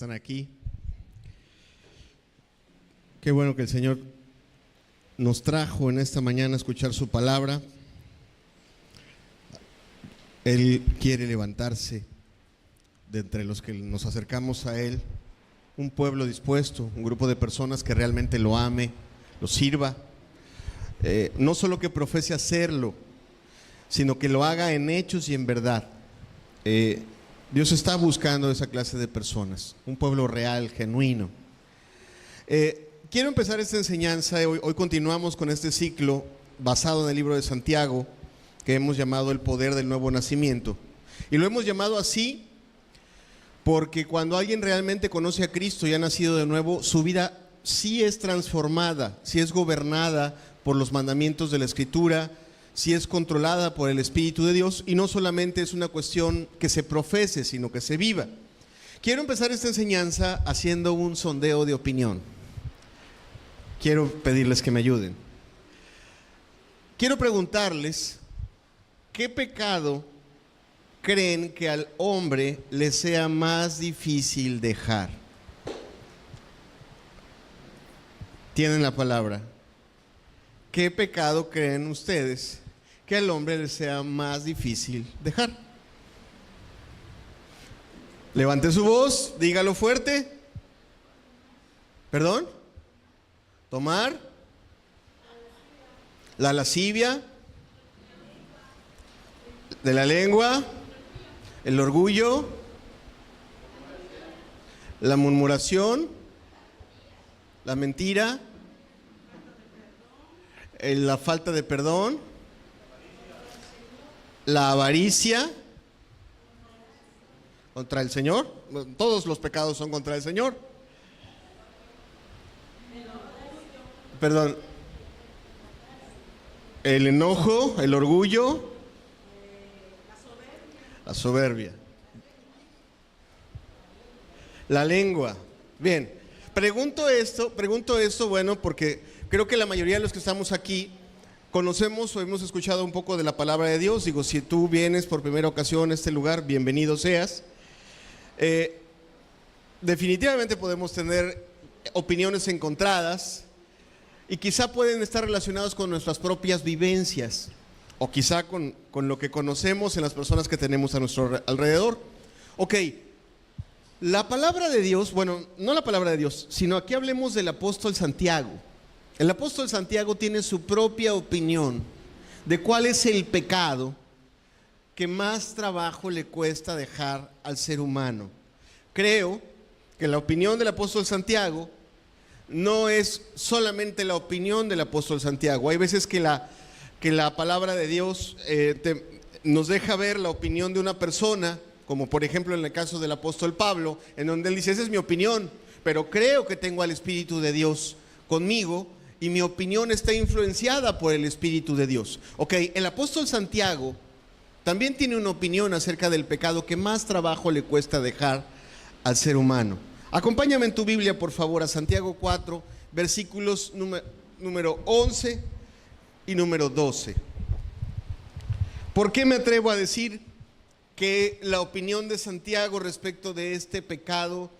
están aquí. Qué bueno que el Señor nos trajo en esta mañana a escuchar su palabra. Él quiere levantarse de entre los que nos acercamos a Él, un pueblo dispuesto, un grupo de personas que realmente lo ame, lo sirva. No solo que profese hacerlo, sino que lo haga en hechos y en verdad. Dios está buscando esa clase de personas, un pueblo real, genuino. Quiero empezar esta enseñanza. Hoy continuamos con este ciclo basado en el libro de Santiago, que hemos llamado el poder del nuevo nacimiento. Y lo hemos llamado así porque cuando alguien realmente conoce a Cristo y ha nacido de nuevo, su vida sí es transformada, sí es gobernada por los mandamientos de la Escritura, sí es controlada por el Espíritu de Dios, y no solamente es una cuestión que se profese, sino que se viva. Quiero empezar esta enseñanza haciendo un sondeo de opinión. Quiero pedirles que me ayuden. Quiero preguntarles, ¿qué pecado creen que al hombre le sea más difícil dejar? Tienen la palabra. ¿Qué pecado creen ustedes que al hombre le sea más difícil dejar? Levante su voz, dígalo fuerte. ¿Perdón? ¿Tomar? La lascivia de la lengua, el orgullo, la murmuración, la mentira, la falta de perdón, la avaricia contra el Señor. Todos los pecados son contra el Señor. Perdón. El enojo, el orgullo, la soberbia, la lengua. Bien, pregunto esto, bueno, porque creo que la mayoría de los que estamos aquí conocemos o hemos escuchado un poco de la palabra de Dios. Digo, si tú vienes por primera ocasión a este lugar, bienvenido seas. Definitivamente podemos tener opiniones encontradas y quizá pueden estar relacionados con nuestras propias vivencias o quizá con lo que conocemos en las personas que tenemos a nuestro alrededor. Ok, la palabra de Dios, bueno, no la palabra de Dios, sino aquí hablemos del apóstol Santiago. El apóstol Santiago tiene su propia opinión de cuál es el pecado que más trabajo le cuesta dejar al ser humano. Creo que la opinión del apóstol Santiago no es solamente la opinión del apóstol Santiago. Hay veces que la palabra de Dios nos deja ver la opinión de una persona, como por ejemplo en el caso del apóstol Pablo, en donde él dice, esa es mi opinión, pero creo que tengo al Espíritu de Dios conmigo y mi opinión está influenciada por el Espíritu de Dios. Ok, el apóstol Santiago también tiene una opinión acerca del pecado que más trabajo le cuesta dejar al ser humano. Acompáñame en tu Biblia, por favor, a Santiago 4, versículos número 11 y número 12. ¿Por qué me atrevo a decir que la opinión de Santiago respecto de este pecado,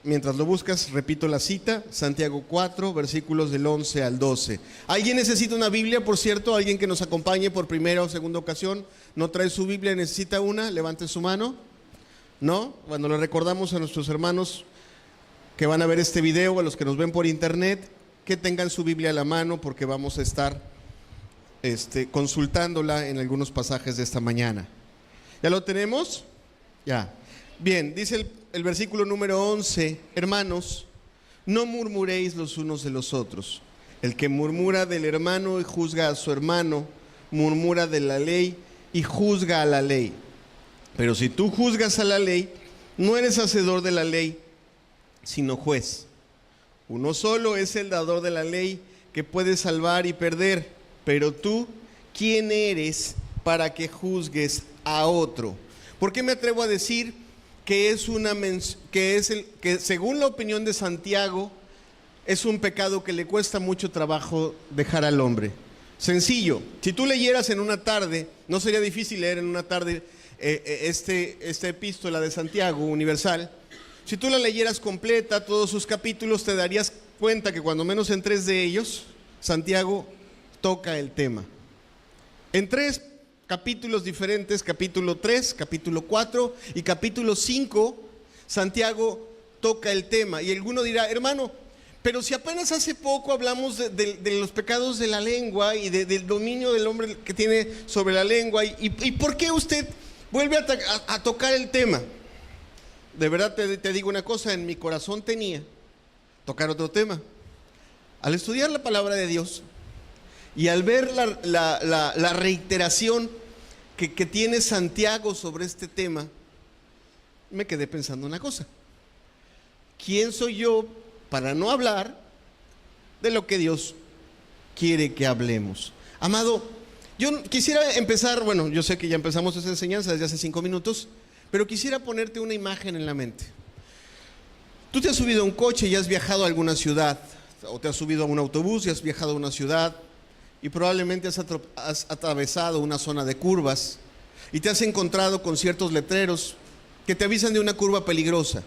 mientras lo buscas, repito la cita, Santiago 4, versículos del 11 al 12. ¿Alguien necesita una Biblia, por cierto? ¿Alguien que nos acompañe por primera o segunda ocasión? ¿No trae su Biblia? ¿Necesita una? Levante su mano. ¿No? Bueno, le recordamos a nuestros hermanos que van a ver este video, a los que nos ven por internet, que tengan su Biblia a la mano porque vamos a estar consultándola en algunos pasajes de esta mañana. ¿Ya lo tenemos? Ya. Bien, dice el versículo número 11, hermanos, no murmuréis los unos de los otros. El que murmura del hermano y juzga a su hermano, murmura de la ley y juzga a la ley. Pero si tú juzgas a la ley, no eres hacedor de la ley, sino juez. Uno solo es el dador de la ley que puede salvar y perder. Pero tú, ¿quién eres para que juzgues a otro? ¿Por qué me atrevo a decir que según la opinión de Santiago, es un pecado que le cuesta mucho trabajo dejar al hombre? Sencillo, si tú leyeras en una tarde, no sería difícil leer en una tarde esta epístola de Santiago universal, Si tú la leyeras completa, todos sus capítulos, te darías cuenta que cuando menos en 3 de ellos, Santiago toca el tema. En 3 capítulos diferentes, capítulo 3, capítulo 4 y capítulo 5, Santiago toca el tema. Y alguno dirá, hermano, pero si apenas hace poco hablamos de los pecados de la lengua y del dominio del hombre que tiene sobre la lengua, ¿y por qué usted vuelve a tocar el tema? De verdad te digo una cosa, en mi corazón tenía tocar otro tema. Al estudiar la palabra de Dios y al ver la reiteración que tiene Santiago sobre este tema, me quedé pensando una cosa. ¿Quién soy yo para no hablar de lo que Dios quiere que hablemos? Amado, yo quisiera empezar, bueno, yo sé que ya empezamos esa enseñanza desde hace 5 minutos, pero quisiera ponerte una imagen en la mente. Tú te has subido a un coche y has viajado a alguna ciudad, o te has subido a un autobús y has viajado a una ciudad, y probablemente has atravesado una zona de curvas y te has encontrado con ciertos letreros que te avisan de una curva peligrosa.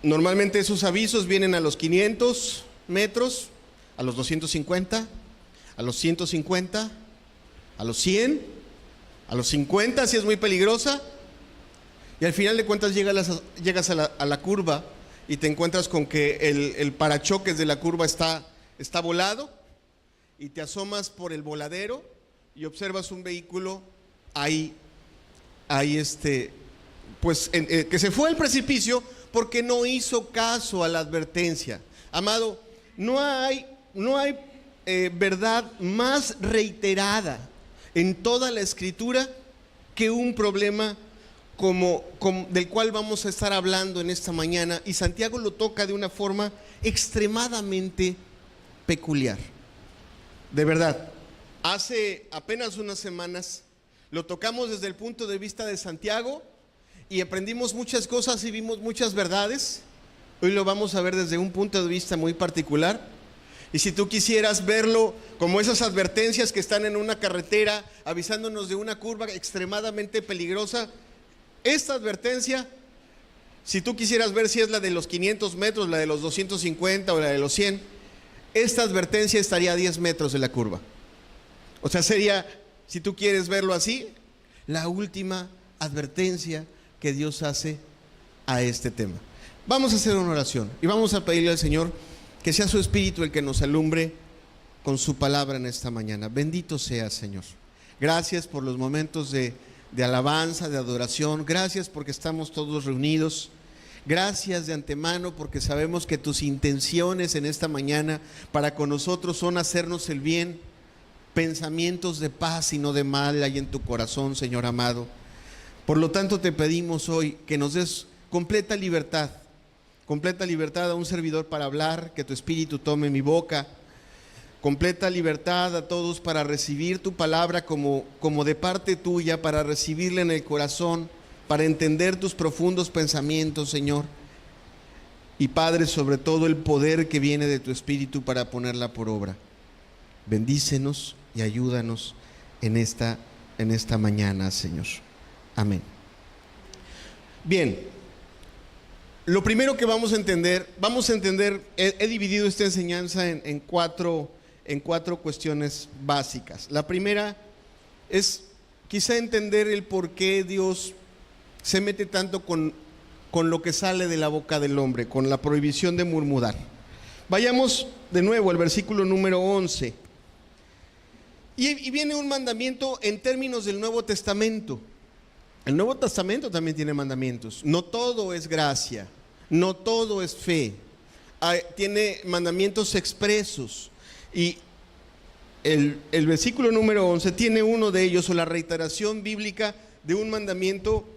Normalmente esos avisos vienen a los 500 metros, a los 250, a los 150, a los 100, a los 50 si es muy peligrosa, y al final de cuentas llegas a la curva y te encuentras con que el parachoques de la curva está volado, y te asomas por el voladero y observas un vehículo ahí que se fue al precipicio porque no hizo caso a la advertencia. Amado, no hay verdad más reiterada en toda la Escritura que un problema del cual vamos a estar hablando en esta mañana, y Santiago lo toca de una forma extremadamente peculiar. De verdad, hace apenas unas semanas lo tocamos desde el punto de vista de Santiago y aprendimos muchas cosas y vimos muchas verdades. Hoy lo vamos a ver desde un punto de vista muy particular. Y si tú quisieras verlo como esas advertencias que están en una carretera avisándonos de una curva extremadamente peligrosa, esta advertencia, si tú quisieras ver si es la de los 500 metros, la de los 250 o la de los 100, esta advertencia estaría a 10 metros de la curva. O sea, sería, si tú quieres verlo así, la última advertencia que Dios hace a este tema. Vamos a hacer una oración y vamos a pedirle al Señor que sea su Espíritu el que nos alumbre con su palabra en esta mañana. Bendito sea, Señor. Gracias por los momentos de alabanza, de adoración. Gracias porque estamos todos reunidos. Gracias de antemano porque sabemos que tus intenciones en esta mañana para con nosotros son hacernos el bien. Pensamientos de paz y no de mal hay en tu corazón, Señor amado. Por lo tanto te pedimos hoy que nos des completa libertad a un servidor para hablar, que tu Espíritu tome mi boca, completa libertad a todos para recibir tu palabra como de parte tuya, para recibirla en el corazón, para entender tus profundos pensamientos, Señor. Y Padre, sobre todo el poder que viene de tu Espíritu para ponerla por obra. Bendícenos y ayúdanos en esta mañana, Señor. Amén. Bien, lo primero que vamos a entender, he dividido esta enseñanza en cuatro cuestiones básicas. La primera es quizá entender el por qué Dios se mete tanto con lo que sale de la boca del hombre, con la prohibición de murmurar. Vayamos de nuevo al versículo número 11. Y viene un mandamiento en términos del Nuevo Testamento. El Nuevo Testamento también tiene mandamientos. No todo es gracia, no todo es fe. Tiene mandamientos expresos. Y el versículo número 11 tiene uno de ellos, o la reiteración bíblica de un mandamiento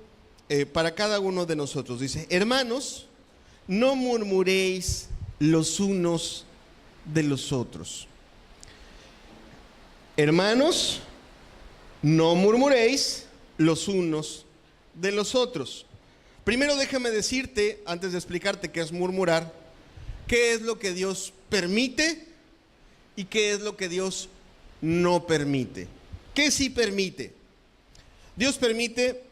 para cada uno de nosotros. Dice: hermanos, no murmuréis los unos de los otros. Hermanos, no murmuréis los unos de los otros. Primero déjame decirte, antes de explicarte qué es murmurar, qué es lo que Dios permite y qué es lo que Dios no permite. ¿Qué sí permite? Dios permite,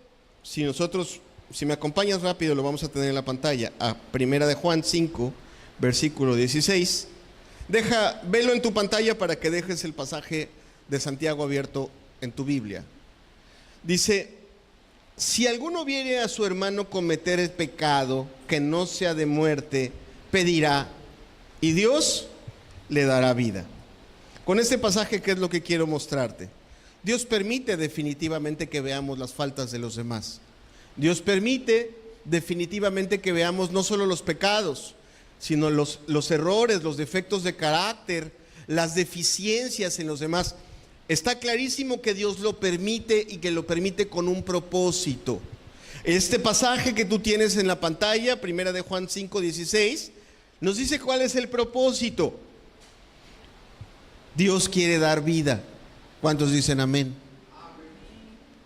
si nosotros si me acompañas rápido, lo vamos a tener en la pantalla, a Primera de Juan 5, versículo 16. Velo en tu pantalla para que dejes el pasaje de Santiago abierto en tu Biblia. Dice: si alguno viere a su hermano cometer el pecado que no sea de muerte, pedirá, y Dios le dará vida. Con este pasaje, ¿qué es lo que quiero mostrarte? Dios permite definitivamente que veamos las faltas de los demás. Dios permite definitivamente que veamos no solo los pecados, sino los errores, los defectos de carácter, las deficiencias en los demás. Está clarísimo que Dios lo permite y que lo permite con un propósito. Este pasaje que tú tienes en la pantalla, Primera de Juan 5:16, nos dice cuál es el propósito. Dios quiere dar vida. ¿Cuántos dicen amén?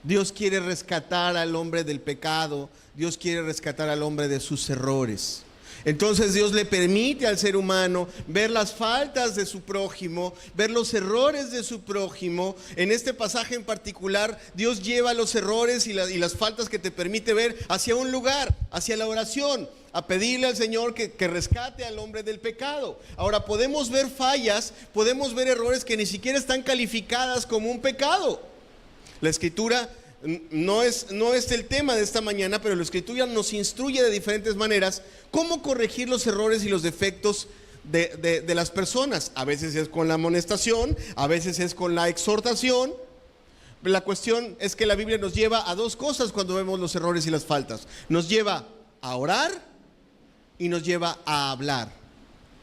Dios quiere rescatar al hombre del pecado. Dios quiere rescatar al hombre de sus errores. Entonces Dios le permite al ser humano ver las faltas de su prójimo, ver los errores de su prójimo. En este pasaje en particular, Dios lleva los errores y las faltas que te permite ver hacia un lugar, hacia la oración, a pedirle al Señor que rescate al hombre del pecado. Ahora, podemos ver fallas, podemos ver errores que ni siquiera están calificadas como un pecado. La Escritura no es el tema de esta mañana, pero la Escritura nos instruye de diferentes maneras cómo corregir los errores y los defectos de las personas. A veces es con la amonestación, a veces es con la exhortación. La cuestión es que la Biblia nos lleva a dos cosas cuando vemos los errores y las faltas. Nos lleva a orar y nos lleva a hablar.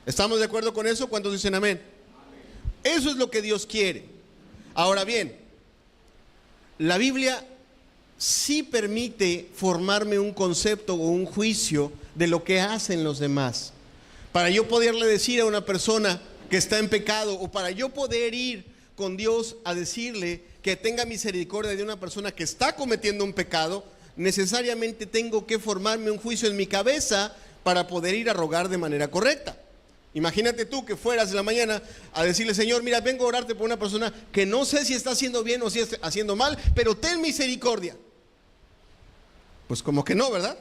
¿Estamos de acuerdo con eso? ¿Cuántos dicen amén? Eso es lo que Dios quiere. Ahora bien, la Biblia sí permite formarme un concepto o un juicio de lo que hacen los demás. Para yo poderle decir a una persona que está en pecado, o para yo poder ir con Dios a decirle que tenga misericordia de una persona que está cometiendo un pecado, necesariamente tengo que formarme un juicio en mi cabeza para poder ir a rogar de manera correcta. Imagínate tú que fueras en la mañana a decirle: Señor, mira, vengo a orarte por una persona que no sé si está haciendo bien o si está haciendo mal, pero ten misericordia. Pues como que no, ¿verdad?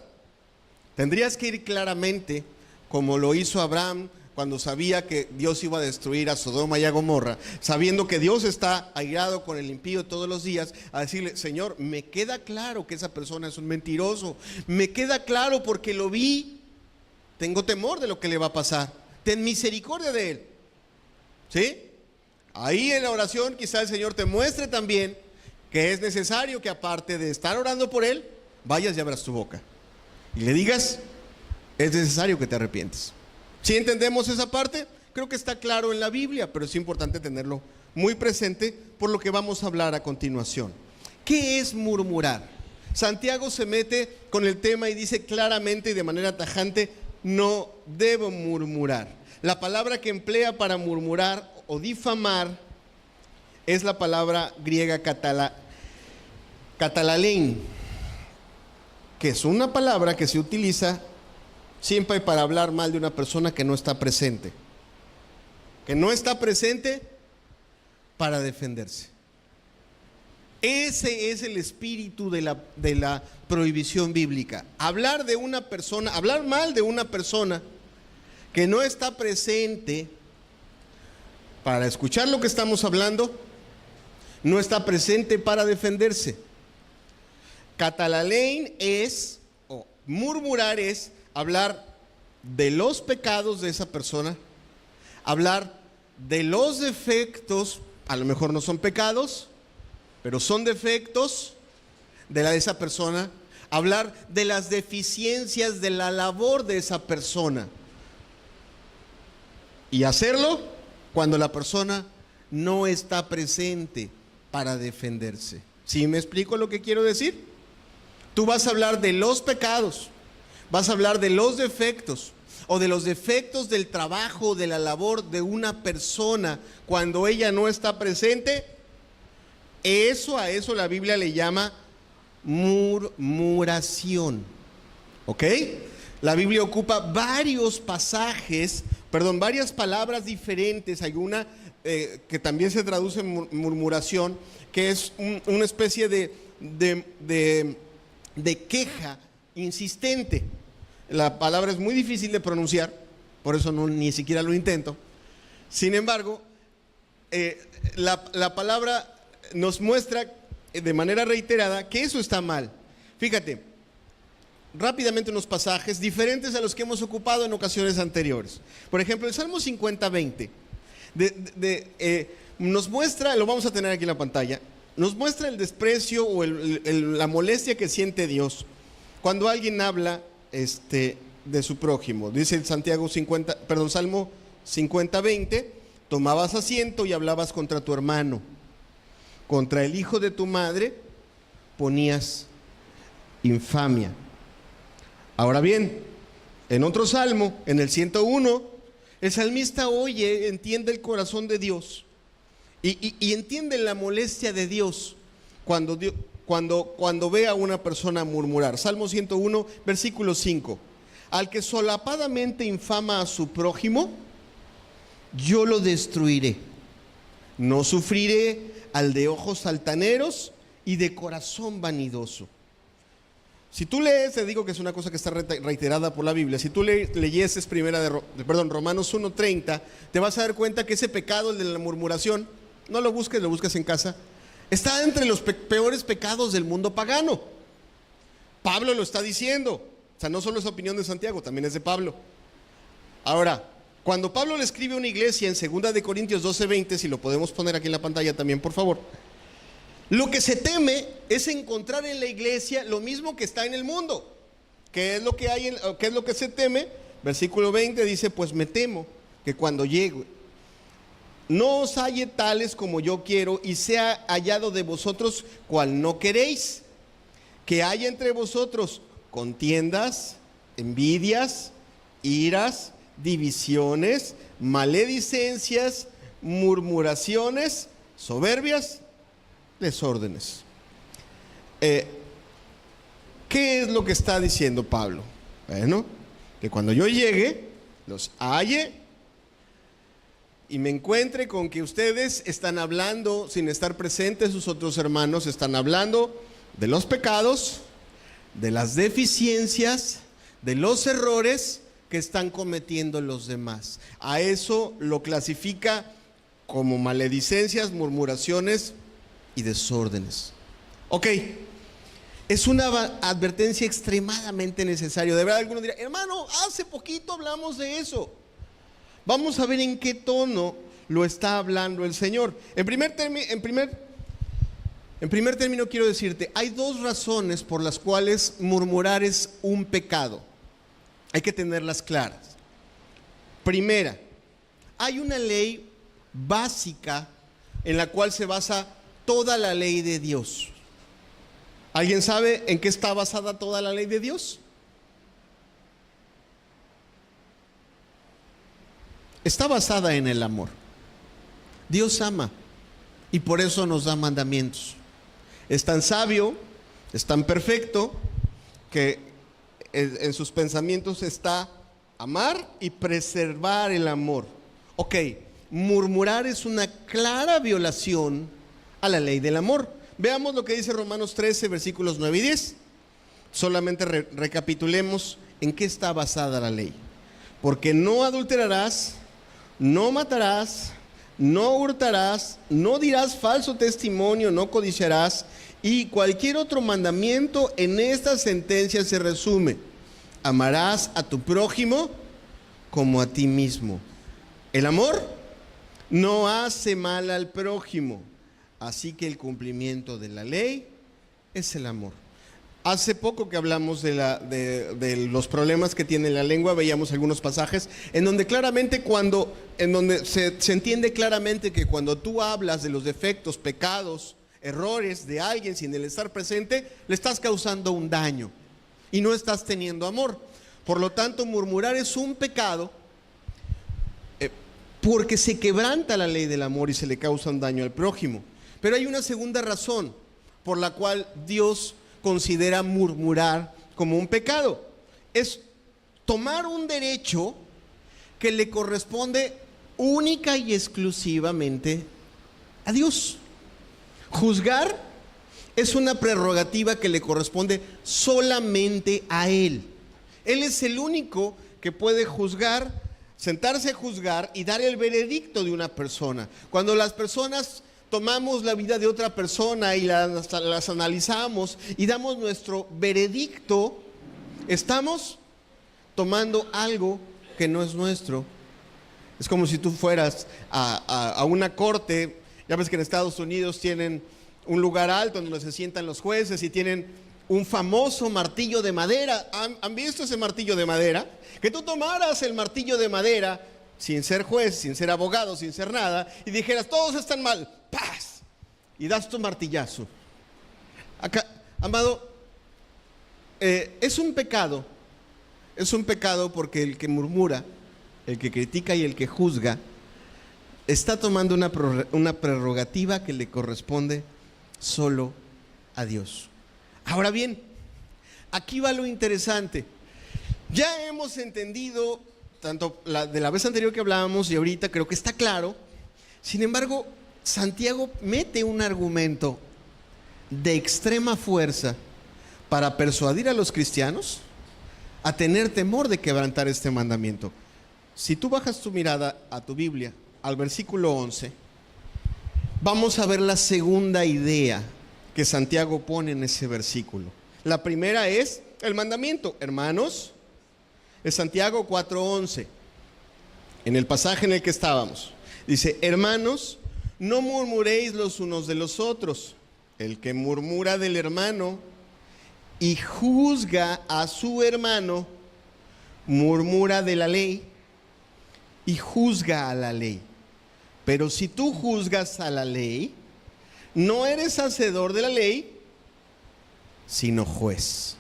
Tendrías que ir claramente, como lo hizo Abraham cuando sabía que Dios iba a destruir a Sodoma y a Gomorra, sabiendo que Dios está airado con el impío todos los días, a decirle: Señor, me queda claro que esa persona es un mentiroso, me queda claro porque lo vi, tengo temor de lo que le va a pasar. Ten misericordia de él. ¿Sí? Ahí en la oración quizá el Señor te muestre también que es necesario que, aparte de estar orando por él, vayas y abras tu boca y le digas: es necesario que te arrepientes. ¿Sí entendemos esa parte? Creo que está claro en la Biblia, pero es importante tenerlo muy presente por lo que vamos a hablar a continuación. ¿Qué es murmurar? Santiago se mete con el tema y dice claramente y de manera tajante: no debo murmurar. La palabra que emplea para murmurar o difamar es la palabra griega katalalein, que es una palabra que se utiliza siempre para hablar mal de una persona que no está presente. Que no está presente para defenderse. Ese es el espíritu de la prohibición bíblica. Hablar de una persona, hablar mal de una persona que no está presente para escuchar lo que estamos hablando, no está presente para defenderse. Katalalein es, o murmurar es, hablar de los pecados de esa persona, hablar de los defectos, a lo mejor no son pecados, pero son defectos de esa persona, hablar de las deficiencias de la labor de esa persona, y hacerlo cuando la persona no está presente para defenderse. ¿Sí me explico lo que quiero decir? Tú vas a hablar de los pecados, vas a hablar de los defectos, o de los defectos del trabajo, de la labor de una persona cuando ella no está presente. A eso la Biblia le llama murmuración. ¿Ok? La Biblia ocupa varias palabras diferentes. Hay una que también se traduce en murmuración, que es una especie de queja insistente. La palabra es muy difícil de pronunciar, por eso ni siquiera lo intento. Sin embargo, la palabra nos muestra de manera reiterada que eso está mal. Fíjate, rápidamente unos pasajes diferentes a los que hemos ocupado en ocasiones anteriores. Por ejemplo, el Salmo 50:20 nos muestra, lo vamos a tener aquí en la pantalla, nos muestra el desprecio o la molestia que siente Dios cuando alguien habla de su prójimo. Dice el Salmo 50:20, tomabas asiento y hablabas contra tu hermano, contra el hijo de tu madre ponías infamia. Ahora bien, en otro salmo, en el 101, el salmista entiende el corazón de Dios y entiende la molestia de Dios cuando ve a una persona murmurar. Salmo 101, versículo 5. Al que solapadamente infama a su prójimo, yo lo destruiré. No sufriré al de ojos altaneros y de corazón vanidoso. Si tú lees, te digo que es una cosa que está reiterada por la Biblia. Si tú leyeses Romanos 1:30, te vas a dar cuenta que ese pecado, el de la murmuración, no lo busques en casa, está entre los peores pecados del mundo pagano. Pablo lo está diciendo. O sea, no solo es opinión de Santiago, también es de Pablo. Ahora, cuando Pablo le escribe a una iglesia en 2 de Corintios 12:20, si lo podemos poner aquí en la pantalla también, por favor. Lo que se teme es encontrar en la iglesia lo mismo que está en el mundo. ¿Qué es lo que se teme? Versículo 20 dice, pues me temo que cuando llegue, no os halle tales como yo quiero y sea hallado de vosotros cual no queréis, que haya entre vosotros contiendas, envidias, iras, divisiones, maledicencias, murmuraciones, soberbias, desórdenes. ¿Qué es lo que está diciendo Pablo? Bueno, que cuando yo llegue, los halle y me encuentre con que ustedes están hablando sin estar presentes, sus otros hermanos están hablando de los pecados, de las deficiencias, de los errores que están cometiendo los demás. A eso lo clasifica como maledicencias, murmuraciones y desórdenes. Ok, es una advertencia extremadamente necesaria. De verdad, algunos dirán, hermano, hace poquito hablamos de eso. Vamos a ver en qué tono lo está hablando el Señor. En primer término quiero decirte, hay dos razones por las cuales murmurar es un pecado. Hay que tenerlas claras. Primera, hay una ley básica en la cual se basa toda la ley de Dios. ¿Alguien sabe en qué está basada toda la ley de Dios? Está basada en el amor. Dios ama y por eso nos da mandamientos. Es tan sabio, es tan perfecto que en sus pensamientos está amar y preservar el amor. Ok, murmurar es una clara violación a la ley del amor. Veamos lo que dice Romanos 13, versículos 9 y 10. Solamente recapitulemos en qué está basada la ley. Porque no adulterarás, no matarás, no hurtarás, no dirás falso testimonio, no codiciarás, y cualquier otro mandamiento en esta sentencia se resume: amarás a tu prójimo como a ti mismo. El amor no hace mal al prójimo, así que el cumplimiento de la ley es el amor. Hace poco que hablamos de los problemas que tiene la lengua, veíamos algunos pasajes en donde claramente se entiende claramente que cuando tú hablas de los defectos, pecados, errores de alguien sin el estar presente, le estás causando un daño y no estás teniendo amor. Por lo tanto, murmurar es un pecado porque se quebranta la ley del amor y se le causa un daño al prójimo. Pero hay una segunda razón por la cual Dios considera murmurar como un pecado. Es tomar un derecho que le corresponde única y exclusivamente a Dios. Juzgar es una prerrogativa que le corresponde solamente a Él. Él es el único que puede juzgar, sentarse a juzgar y dar el veredicto de una persona. Cuando las personas tomamos la vida de otra persona y las analizamos y damos nuestro veredicto, estamos tomando algo que no es nuestro. Es como si tú fueras a una corte. Ya ves que en Estados Unidos tienen un lugar alto donde se sientan los jueces y tienen un famoso martillo de madera. ¿Han visto ese martillo de madera? Que tú tomaras el martillo de madera sin ser juez, sin ser abogado, sin ser nada, y dijeras, todos están mal, ¡paz! Y das tu martillazo. Acá, amado, es un pecado porque el que murmura, el que critica y el que juzga está tomando una prerrogativa que le corresponde solo a Dios. Ahora bien, aquí va lo interesante. Ya hemos entendido, tanto de la vez anterior que hablábamos y ahorita creo que está claro. Sin embargo, Santiago mete un argumento de extrema fuerza para persuadir a los cristianos a tener temor de quebrantar este mandamiento. Si tú bajas tu mirada a tu Biblia, al versículo 11, vamos a ver la segunda idea que Santiago pone en ese versículo. La primera es el mandamiento. Hermanos, es Santiago 4:11, en el pasaje en el que estábamos. Dice, hermanos, no murmuréis los unos de los otros. El que murmura del hermano y juzga a su hermano, murmura de la ley y juzga a la ley. Pero si tú juzgas a la ley, no eres hacedor de la ley, sino juez.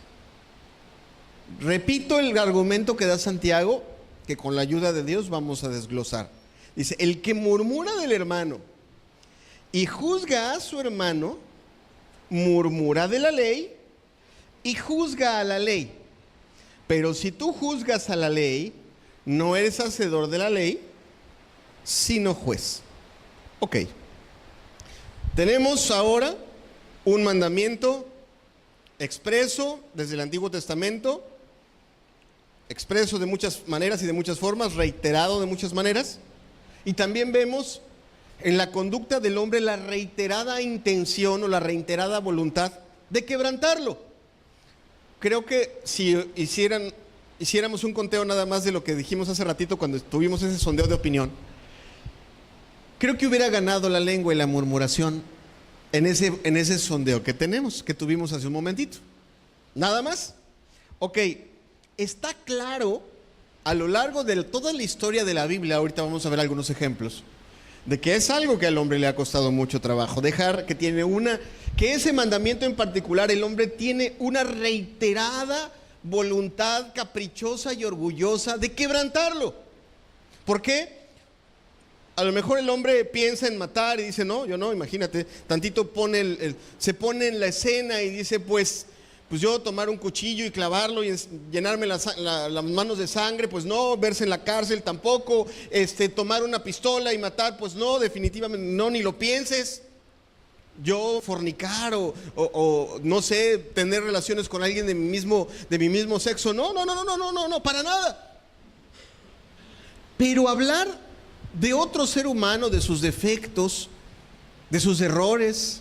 Repito el argumento que da Santiago, que con la ayuda de Dios vamos a desglosar. Dice, el que murmura del hermano y juzga a su hermano, murmura de la ley y juzga a la ley. Pero si tú juzgas a la ley, no eres hacedor de la ley, sino juez. Ok. Tenemos ahora un mandamiento expreso desde el Antiguo Testamento, expreso de muchas maneras y de muchas formas, reiterado de muchas maneras, y también vemos en la conducta del hombre la reiterada intención o la reiterada voluntad de quebrantarlo. Creo que si hiciéramos un conteo nada más de lo que dijimos hace ratito cuando tuvimos ese sondeo de opinión, creo que hubiera ganado la lengua y la murmuración en ese sondeo que tuvimos hace un momentito. Nada más. Ok, está claro a lo largo de toda la historia de la Biblia, ahorita vamos a ver algunos ejemplos, de que es algo que al hombre le ha costado mucho trabajo, que ese mandamiento en particular, el hombre tiene una reiterada voluntad caprichosa y orgullosa de quebrantarlo. ¿Por qué? A lo mejor el hombre piensa en matar y dice, no, yo no, imagínate, tantito se pone en la escena y dice, pues yo tomar un cuchillo y clavarlo y llenarme las manos de sangre, pues no, verse en la cárcel tampoco, tomar una pistola y matar, pues no, definitivamente no, ni lo pienses. Yo fornicar o no sé, tener relaciones con alguien de mi mismo sexo, no, para nada. Pero hablar de otro ser humano, de sus defectos, de sus errores,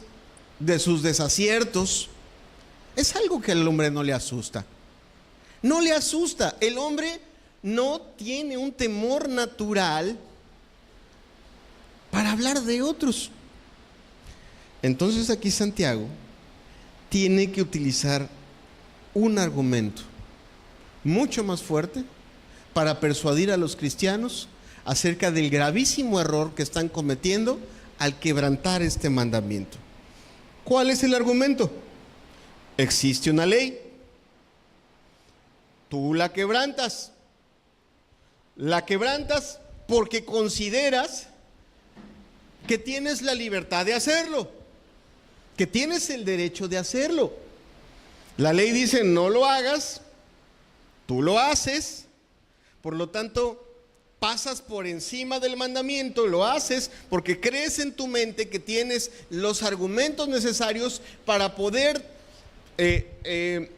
de sus desaciertos, es algo que al hombre no le asusta. No le asusta. El hombre no tiene un temor natural para hablar de otros. Entonces aquí Santiago tiene que utilizar un argumento mucho más fuerte para persuadir a los cristianos acerca del gravísimo error que están cometiendo al quebrantar este mandamiento. ¿Cuál es el argumento? Existe una ley, tú la quebrantas porque consideras que tienes la libertad de hacerlo, que tienes el derecho de hacerlo. La ley dice no lo hagas, tú lo haces, por lo tanto pasas por encima del mandamiento, lo haces porque crees en tu mente que tienes los argumentos necesarios para poder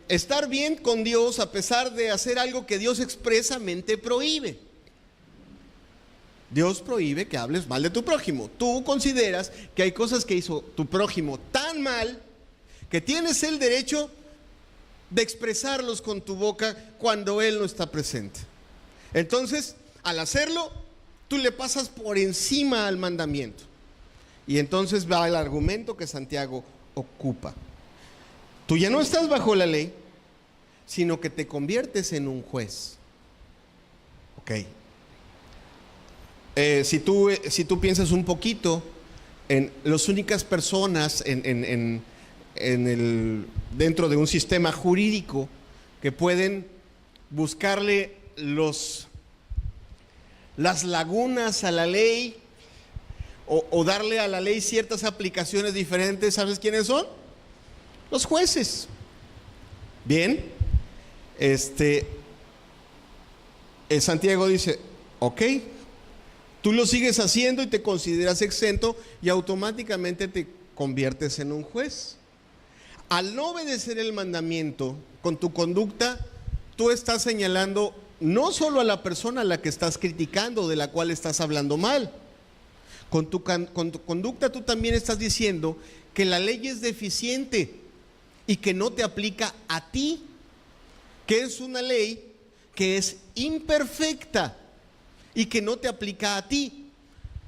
estar bien con Dios a pesar de hacer algo que Dios expresamente prohíbe. Dios prohíbe que hables mal de tu prójimo. Tú consideras que hay cosas que hizo tu prójimo tan mal que tienes el derecho de expresarlos con tu boca cuando él no está presente. Entonces, al hacerlo, tú le pasas por encima al mandamiento. Y entonces va el argumento que Santiago ocupa. Tú ya no estás bajo la ley, sino que te conviertes en un juez. Ok. Si tú piensas un poquito en las únicas personas dentro de un sistema jurídico que pueden buscarle las lagunas a la ley o darle a la ley ciertas aplicaciones diferentes, ¿sabes quiénes son? Los jueces. Bien, Santiago dice, ok, tú lo sigues haciendo y te consideras exento y automáticamente te conviertes en un juez. Al no obedecer el mandamiento, con tu conducta, tú estás señalando no solo a la persona a la que estás criticando, de la cual estás hablando mal. Con tu conducta tú también estás diciendo que la ley es deficiente y que no te aplica a ti, que es una ley que es imperfecta y que no te aplica a ti.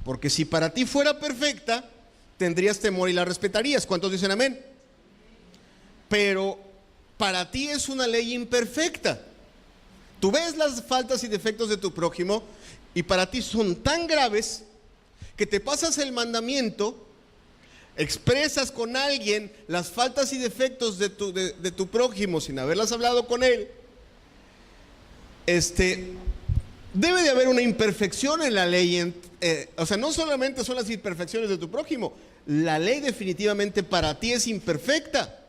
Porque si para ti fuera perfecta, tendrías temor y la respetarías. ¿Cuántos dicen amén? Pero para ti es una ley imperfecta. Tú ves las faltas y defectos de tu prójimo y para ti son tan graves que te pasas el mandamiento, expresas con alguien las faltas y defectos de tu prójimo sin haberlas hablado con él. Debe de haber una imperfección en la ley. O sea, no solamente son las imperfecciones de tu prójimo, la ley definitivamente para ti es imperfecta.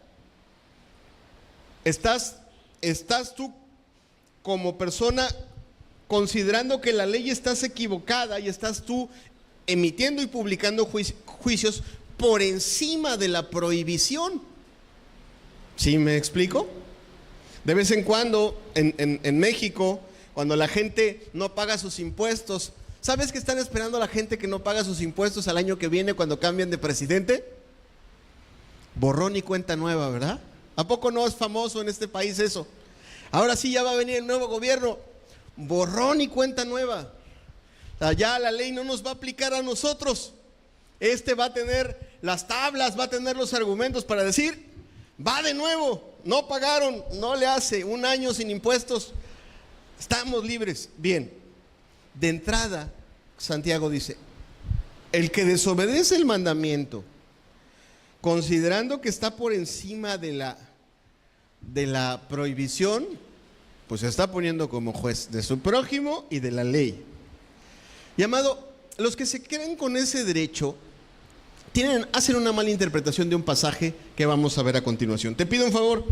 Estás tú como persona considerando que la ley estás equivocada y estás tú emitiendo y publicando juicios por encima de la prohibición. ¿Sí me explico? De vez en cuando en México, cuando la gente no paga sus impuestos, ¿sabes qué están esperando la gente que no paga sus impuestos al año que viene cuando cambian de presidente? Borrón y cuenta nueva, ¿verdad? ¿A poco no es famoso en este país eso? Ahora sí ya va a venir el nuevo gobierno. Borrón y cuenta nueva. Ya la ley no nos va a aplicar a nosotros. Va a tener las tablas, va a tener los argumentos para decir, va de nuevo, no pagaron, no le hace, un año sin impuestos, estamos libres. Bien, de entrada, Santiago dice, el que desobedece el mandamiento, considerando que está por encima de la prohibición, pues se está poniendo como juez de su prójimo y de la ley. Y amado, los que se creen con ese derecho hacen una mala interpretación de un pasaje que vamos a ver a continuación. Te pido un favor,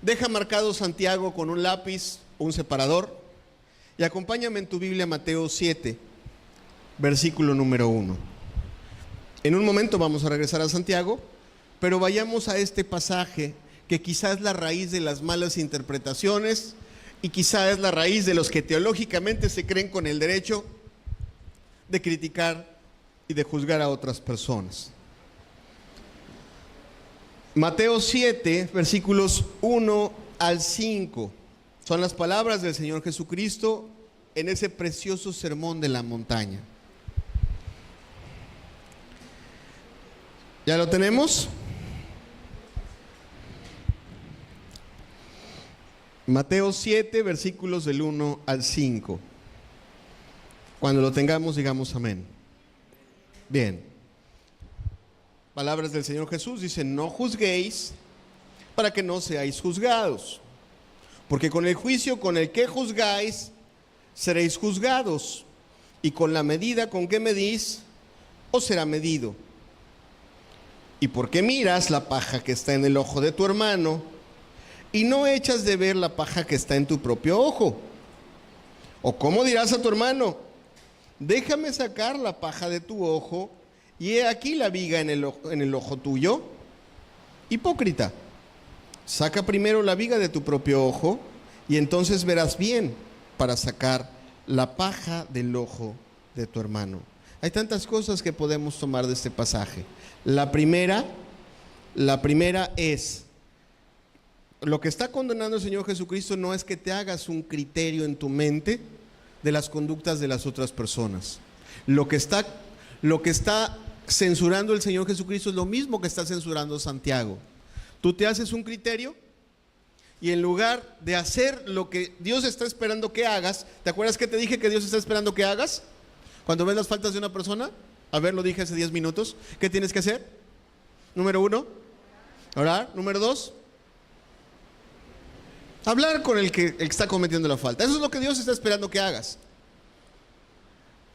deja marcado Santiago con un lápiz, un separador, y acompáñame en tu Biblia Mateo 7, versículo número 1. En un momento vamos a regresar a Santiago, pero vayamos a este pasaje que quizás es la raíz de las malas interpretaciones y quizás es la raíz de los que teológicamente se creen con el derecho de criticar y de juzgar a otras personas. Mateo 7, versículos 1 al 5, son las palabras del Señor Jesucristo en ese precioso sermón de la montaña. ¿Ya lo tenemos? Mateo 7, versículos del 1 al 5. Cuando lo tengamos, digamos amén. Bien. Palabras del Señor Jesús dicen, no juzguéis para que no seáis juzgados, porque con el juicio con el que juzgáis, seréis juzgados, y con la medida con que medís, os será medido. ¿Y por qué miras la paja que está en el ojo de tu hermano, y no echas de ver la paja que está en tu propio ojo? ¿O cómo dirás a tu hermano, déjame sacar la paja de tu ojo, y he aquí la viga en el ojo tuyo. Hipócrita, saca primero la viga de tu propio ojo, y entonces verás bien para sacar la paja del ojo de tu hermano. Hay tantas cosas que podemos tomar de este pasaje. La primera es, lo que está condenando el Señor Jesucristo no es que te hagas un criterio en tu mente de las conductas de las otras personas. Lo que está censurando el Señor Jesucristo es lo mismo que está censurando Santiago. Tú te haces un criterio y en lugar de hacer lo que Dios está esperando que hagas, ¿te acuerdas que te dije que Dios está esperando que hagas? Cuando ves las faltas de una persona, a ver, lo dije hace 10 minutos, ¿qué tienes que hacer? Número 1, orar. Número 2, hablar con el que está cometiendo la falta. Eso es lo que Dios está esperando que hagas.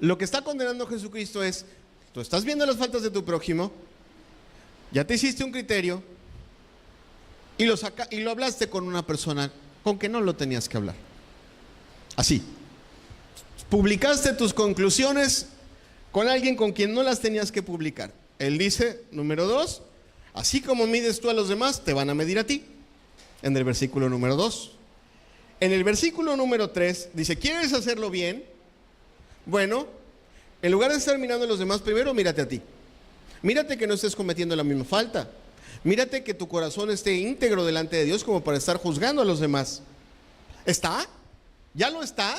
Lo que está condenando a Jesucristo es, tú estás viendo las faltas de tu prójimo, ya te hiciste un criterio y lo hablaste con una persona con que no lo tenías que hablar. Así. Publicaste tus conclusiones con alguien con quien no las tenías que publicar. Él dice, número 2, así como mides tú a los demás, te van a medir a ti. En el versículo número 2. En el versículo número 3 dice, ¿quieres hacerlo bien? Bueno, en lugar de estar mirando a los demás, primero mírate a ti. Mírate que no estés cometiendo la misma falta. Mírate que tu corazón esté íntegro delante de Dios como para estar juzgando a los demás. ¿Está? ¿Ya lo está?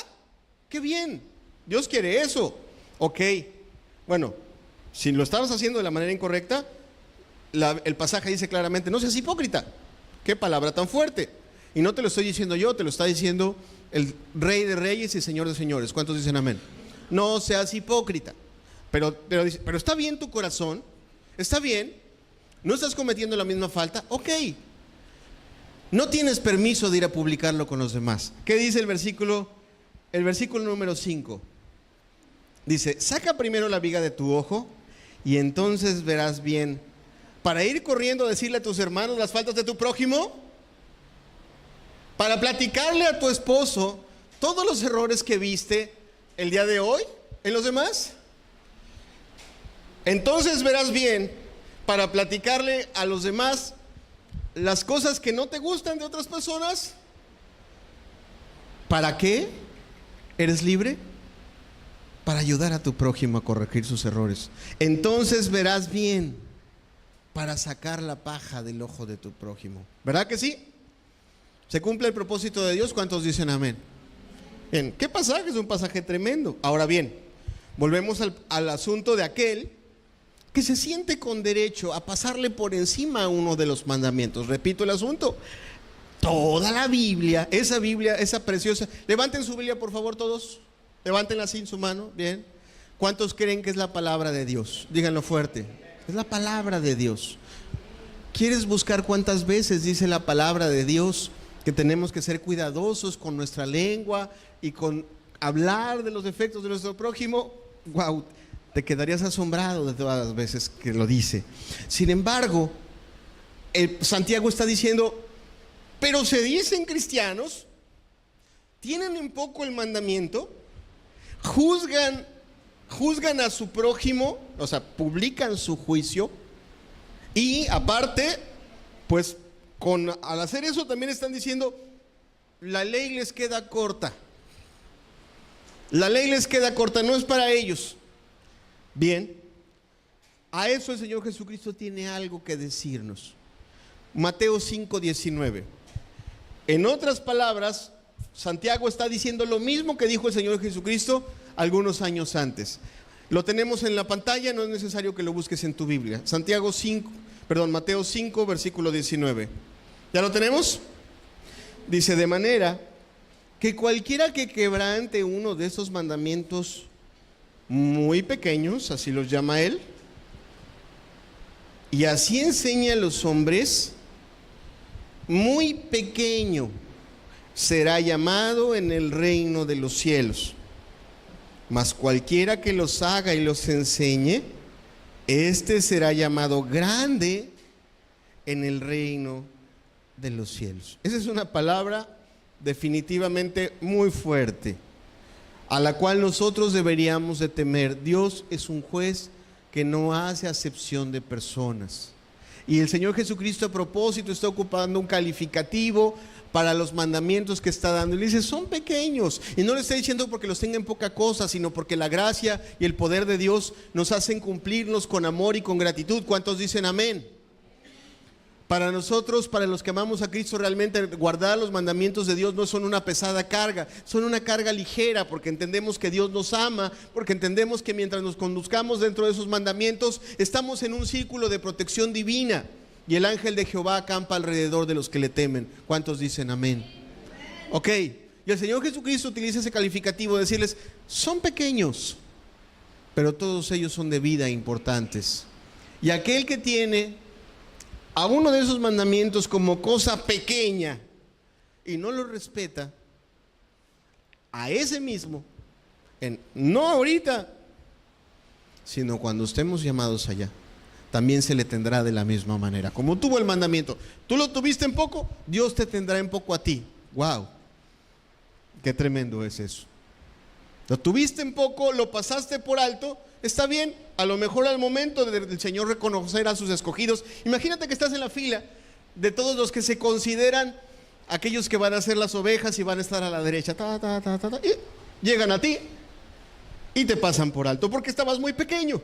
¡Qué bien! Dios quiere eso. Ok. Bueno, si lo estabas haciendo de la manera incorrecta, el pasaje dice claramente, no seas hipócrita. ¡Qué palabra tan fuerte! Y no te lo estoy diciendo yo, te lo está diciendo el Rey de Reyes y Señor de Señores. ¿Cuántos dicen amén? No seas hipócrita. Pero está bien tu corazón, está bien, no estás cometiendo la misma falta, ok. No tienes permiso de ir a publicarlo con los demás. ¿Qué dice el versículo? El versículo número 5. Dice, saca primero la viga de tu ojo y entonces verás bien. Para ir corriendo a decirle a tus hermanos las faltas de tu prójimo, para platicarle a tu esposo todos los errores que viste el día de hoy en los demás. Entonces verás bien para platicarle a los demás las cosas que no te gustan de otras personas. ¿Para qué eres libre? Para ayudar a tu prójimo a corregir sus errores. Entonces verás bien para sacar la paja del ojo de tu prójimo. ¿Verdad que sí? ¿Se cumple el propósito de Dios? ¿Cuántos dicen amén? Bien, ¿qué pasaje? Es un pasaje tremendo. Ahora bien, volvemos al asunto de aquel que se siente con derecho a pasarle por encima a uno de los mandamientos. Repito el asunto. Toda la Biblia, esa preciosa. Levanten su Biblia, por favor, todos. Levántenla así en su mano. Bien. ¿Cuántos creen que es la palabra de Dios? Díganlo fuerte. Es la palabra de Dios. ¿Quieres buscar cuántas veces dice la palabra de Dios que tenemos que ser cuidadosos con nuestra lengua y con hablar de los defectos de nuestro prójimo? Wow, te quedarías asombrado de todas las veces que lo dice. Sin embargo, Santiago está diciendo, pero se dicen cristianos, tienen en poco el mandamiento, juzgan a su prójimo, o sea, publican su juicio, y aparte, pues al hacer eso también están diciendo, la ley les queda corta. La ley les queda corta, no es para ellos. Bien, a eso el Señor Jesucristo tiene algo que decirnos. Mateo 5:19. En otras palabras, Santiago está diciendo lo mismo que dijo el Señor Jesucristo algunos años antes. Lo tenemos en la pantalla, no es necesario que lo busques en tu Biblia. Mateo 5, versículo 19. ¿Ya lo tenemos? Dice, de manera que cualquiera que quebrante uno de esos mandamientos muy pequeños, así los llama él, y así enseña a los hombres, muy pequeño será llamado en el reino de los cielos. Mas cualquiera que los haga y los enseñe, este será llamado grande en el reino de los cielos. Esa es una palabra definitivamente muy fuerte. a la cual nosotros deberíamos de temer. Dios es un juez que no hace acepción de personas. Y el Señor Jesucristo, a propósito, está ocupando un calificativo para los mandamientos que está dando. Y le dice, son pequeños. Y no le está diciendo porque los tengan poca cosa, sino porque la gracia y el poder de Dios nos hacen cumplirlos con amor y con gratitud. ¿Cuántos dicen amén? Para nosotros, para los que amamos a Cristo, realmente guardar los mandamientos de Dios no son una pesada carga, son una carga ligera, porque entendemos que Dios nos ama, porque entendemos que mientras nos conduzcamos dentro de esos mandamientos, estamos en un círculo de protección divina, y el ángel de Jehová acampa alrededor de los que le temen. ¿Cuántos dicen amén? Ok, y el Señor Jesucristo utiliza ese calificativo de decirles, son pequeños, pero todos ellos son de vida importantes. Y aquel que tiene a uno de esos mandamientos como cosa pequeña y no lo respeta, a ese mismo, no ahorita, sino cuando estemos llamados allá, también se le tendrá de la misma manera. Como tuvo el mandamiento, tú lo tuviste en poco, Dios te tendrá en poco a ti. Wow, qué tremendo es eso. Lo tuviste en poco, lo pasaste por alto. Está bien, a lo mejor al momento del Señor reconocer a sus escogidos. Imagínate que estás en la fila de todos los que se consideran aquellos que van a ser las ovejas y van a estar a la derecha. Y llegan a ti y te pasan por alto porque estabas muy pequeño.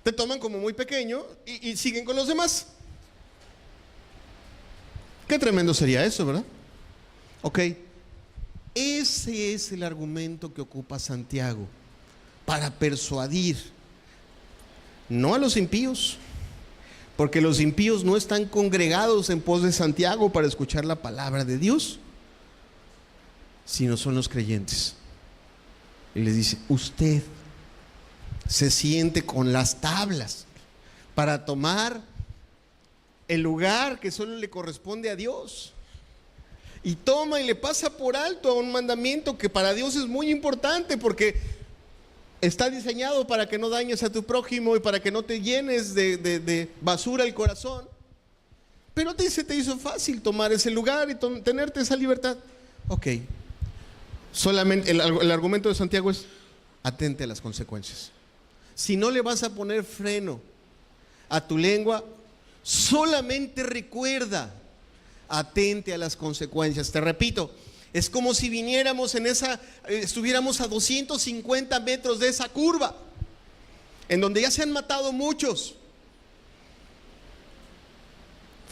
Te toman como muy pequeño y siguen con los demás. Qué tremendo sería eso, ¿verdad? Ok, ese es el argumento que ocupa Santiago para persuadir, no a los impíos, porque los impíos no están congregados en pos de Santiago para escuchar la palabra de Dios, sino son los creyentes. Y les dice, usted se siente con las tablas para tomar el lugar que solo le corresponde a Dios, y toma y le pasa por alto a un mandamiento que para Dios es muy importante, porque está diseñado para que no dañes a tu prójimo y para que no te llenes de basura el corazón. Pero se te hizo fácil tomar ese lugar y tenerte esa libertad. Ok, solamente el argumento de Santiago es, atente a las consecuencias. Si no le vas a poner freno a tu lengua, solamente recuerda, atente a las consecuencias. Te repito, es como si viniéramos estuviéramos a 250 metros de esa curva, en donde ya se han matado muchos.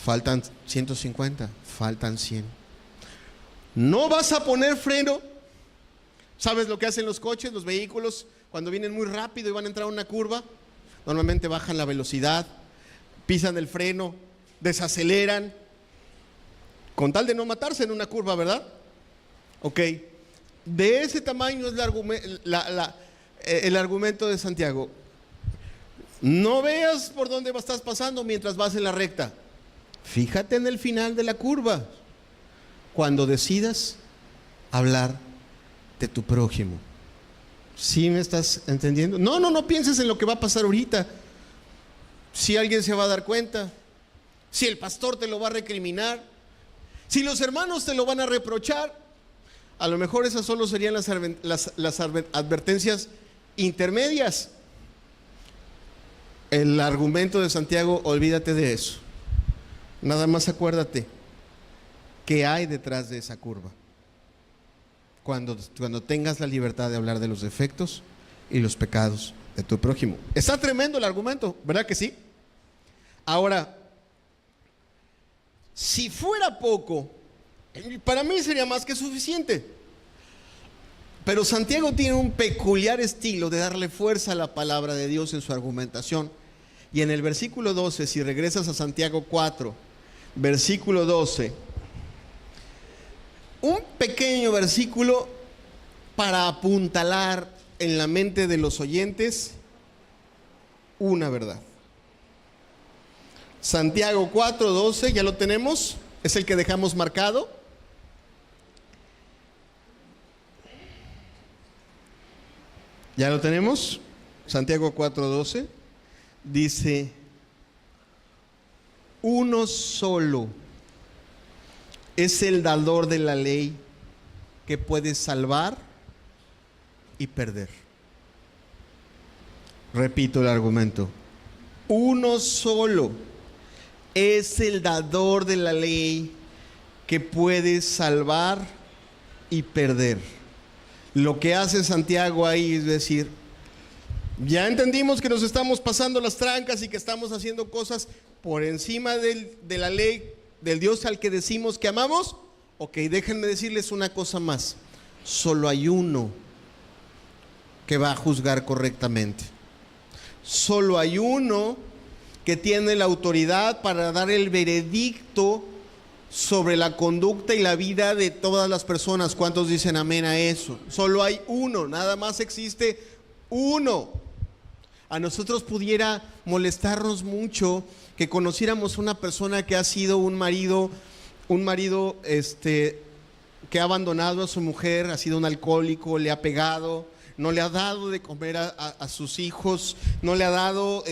Faltan 150, faltan 100. No vas a poner freno. ¿Sabes lo que hacen los coches, los vehículos, cuando vienen muy rápido y van a entrar a una curva? Normalmente bajan la velocidad, pisan el freno, desaceleran, con tal de no matarse en una curva, ¿verdad? Ok, de ese tamaño es el argumento de Santiago. No veas por dónde estás pasando mientras vas en la recta. Fíjate en el final de la curva, cuando decidas hablar de tu prójimo. ¿Sí me estás entendiendo? No pienses en lo que va a pasar ahorita. Si alguien se va a dar cuenta, si el pastor te lo va a recriminar, si los hermanos te lo van a reprochar. A lo mejor esas solo serían las advertencias intermedias. El argumento de Santiago, olvídate de eso. Nada más acuérdate qué hay detrás de esa curva. Cuando tengas la libertad de hablar de los defectos y los pecados de tu prójimo. Está tremendo el argumento, ¿verdad que sí? Ahora, si fuera poco, para mí sería más que suficiente. Pero Santiago tiene un peculiar estilo de darle fuerza a la palabra de Dios en su argumentación. Y en el versículo 12, si regresas a Santiago 4, versículo 12, un pequeño versículo para apuntalar en la mente de los oyentes una verdad. Santiago 4, 12, ¿ya lo tenemos? Es el que dejamos marcado. ¿Ya lo tenemos? Santiago 4:12 dice, uno solo es el dador de la ley que puede salvar y perder. Repito el argumento. Uno solo es el dador de la ley que puede salvar y perder. Lo que hace Santiago ahí es decir, ya entendimos que nos estamos pasando las trancas y que estamos haciendo cosas por encima de la ley del Dios al que decimos que amamos. Ok, déjenme decirles una cosa más. Solo hay uno que va a juzgar correctamente. Solo hay uno que tiene la autoridad para dar el veredicto sobre la conducta y la vida de todas las personas. ¿Cuántos dicen amén a eso? Solo hay uno, nada más existe uno. A nosotros pudiera molestarnos mucho que conociéramos una persona que ha sido un marido que ha abandonado a su mujer, ha sido un alcohólico, le ha pegado, no le ha dado de comer a sus hijos, no le ha dado,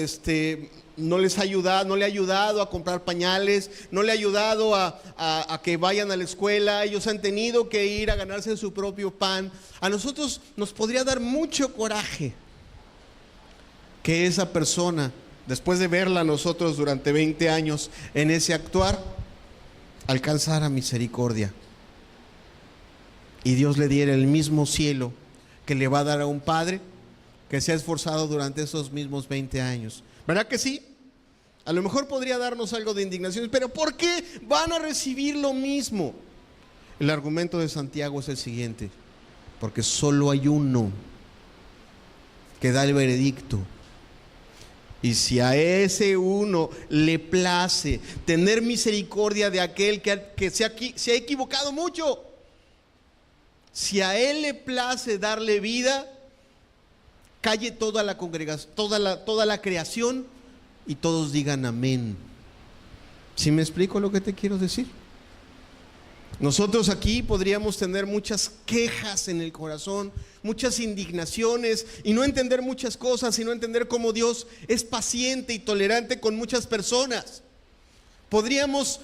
no le ha ayudado a comprar pañales, no le ha ayudado a que vayan a la escuela. Ellos han tenido que ir a ganarse su propio pan. A nosotros nos podría dar mucho coraje que esa persona, después de verla nosotros durante 20 años en ese actuar, alcanzara misericordia y Dios le diera el mismo cielo que le va a dar a un padre que se ha esforzado durante esos mismos 20 años. ¿Verdad que sí? A lo mejor podría darnos algo de indignación, pero ¿por qué van a recibir lo mismo? El argumento de Santiago es el siguiente: porque solo hay uno que da el veredicto. Y si a ese uno le place tener misericordia de aquel que se ha equivocado mucho, si a él le place darle vida, calle toda la congregación, toda la creación, y todos digan amén. ¿Sí me explico lo que te quiero decir? Nosotros aquí podríamos tener muchas quejas en el corazón, muchas indignaciones, y no entender muchas cosas, y no entender cómo Dios es paciente y tolerante con muchas personas. Podríamos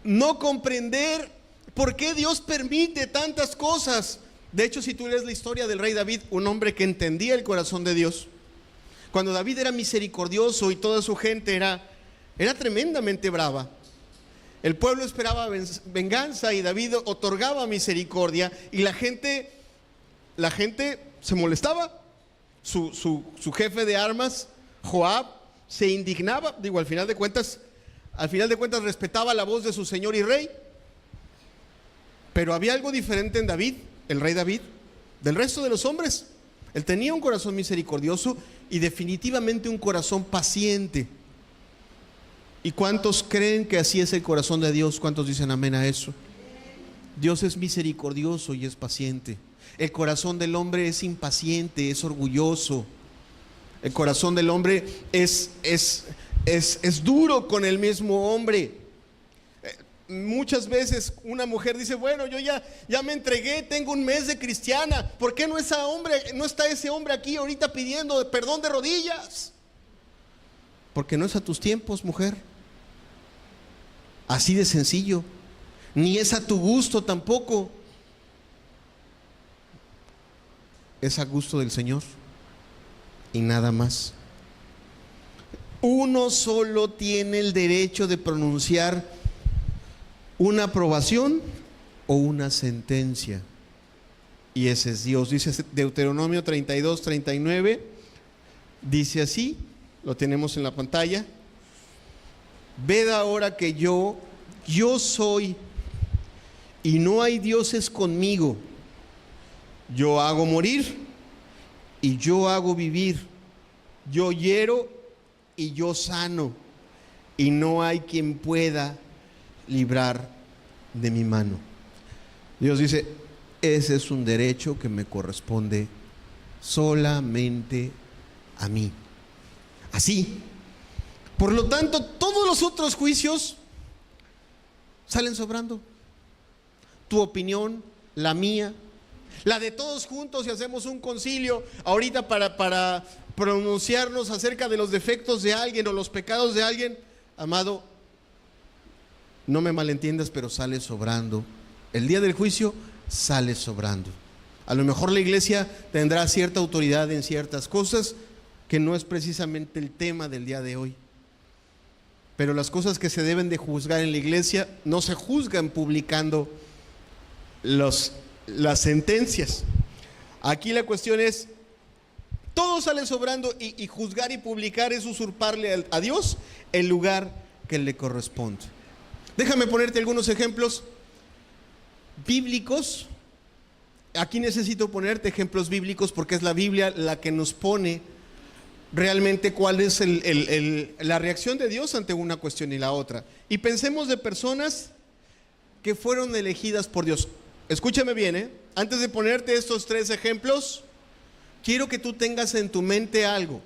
no comprender por qué Dios permite tantas cosas. De hecho, si tú lees la historia del rey David, un hombre que entendía el corazón de Dios, cuando David era misericordioso y toda su gente era tremendamente brava, el pueblo esperaba venganza y David otorgaba misericordia, y la gente se molestaba. Su jefe de armas, Joab, se indignaba. Digo, al final de cuentas respetaba la voz de su señor y rey. Pero había algo diferente en David, el rey David, del resto de los hombres. Él tenía un corazón misericordioso y definitivamente un corazón paciente. ¿Y cuántos creen que así es el corazón de Dios? ¿Cuántos dicen amén a eso? Dios es misericordioso y es paciente. El corazón del hombre es impaciente, es orgulloso. El corazón del hombre es duro con el mismo hombre. Muchas veces una mujer dice, bueno, yo ya me entregué, tengo un mes de cristiana, ¿por qué no está ese hombre aquí ahorita pidiendo perdón de rodillas? Porque no es a tus tiempos, mujer. Así de sencillo. Ni es a tu gusto tampoco. Es a gusto del Señor y nada más. Uno solo tiene el derecho de pronunciar una aprobación o una sentencia, y ese es Dios. Dice Deuteronomio 32:39, dice así, lo tenemos en la pantalla: ved ahora que yo soy, y no hay dioses conmigo. Yo hago morir y yo hago vivir. Yo hiero y yo sano, y no hay quien pueda librar de mi mano. Dios dice, ese es un derecho que me corresponde solamente a mí. Así. Por lo tanto, todos los otros juicios salen sobrando. Tu opinión, la mía, la de todos juntos, si hacemos un concilio ahorita para pronunciarnos acerca de los defectos de alguien o los pecados de alguien, amado, no me malentiendas, pero sale sobrando. El día del juicio sale sobrando. A lo mejor la iglesia tendrá cierta autoridad en ciertas cosas que no es precisamente el tema del día de hoy. Pero las cosas que se deben de juzgar en la iglesia no se juzgan publicando las sentencias. Aquí la cuestión es, todo sale sobrando y juzgar y publicar es usurparle a Dios el lugar que le corresponde. Déjame ponerte algunos ejemplos bíblicos. Aquí necesito ponerte ejemplos bíblicos porque es la Biblia la que nos pone realmente cuál es la reacción de Dios ante una cuestión y la otra. Y pensemos de personas que fueron elegidas por Dios. Escúchame bien, antes de ponerte estos 3 ejemplos, quiero que tú tengas en tu mente algo.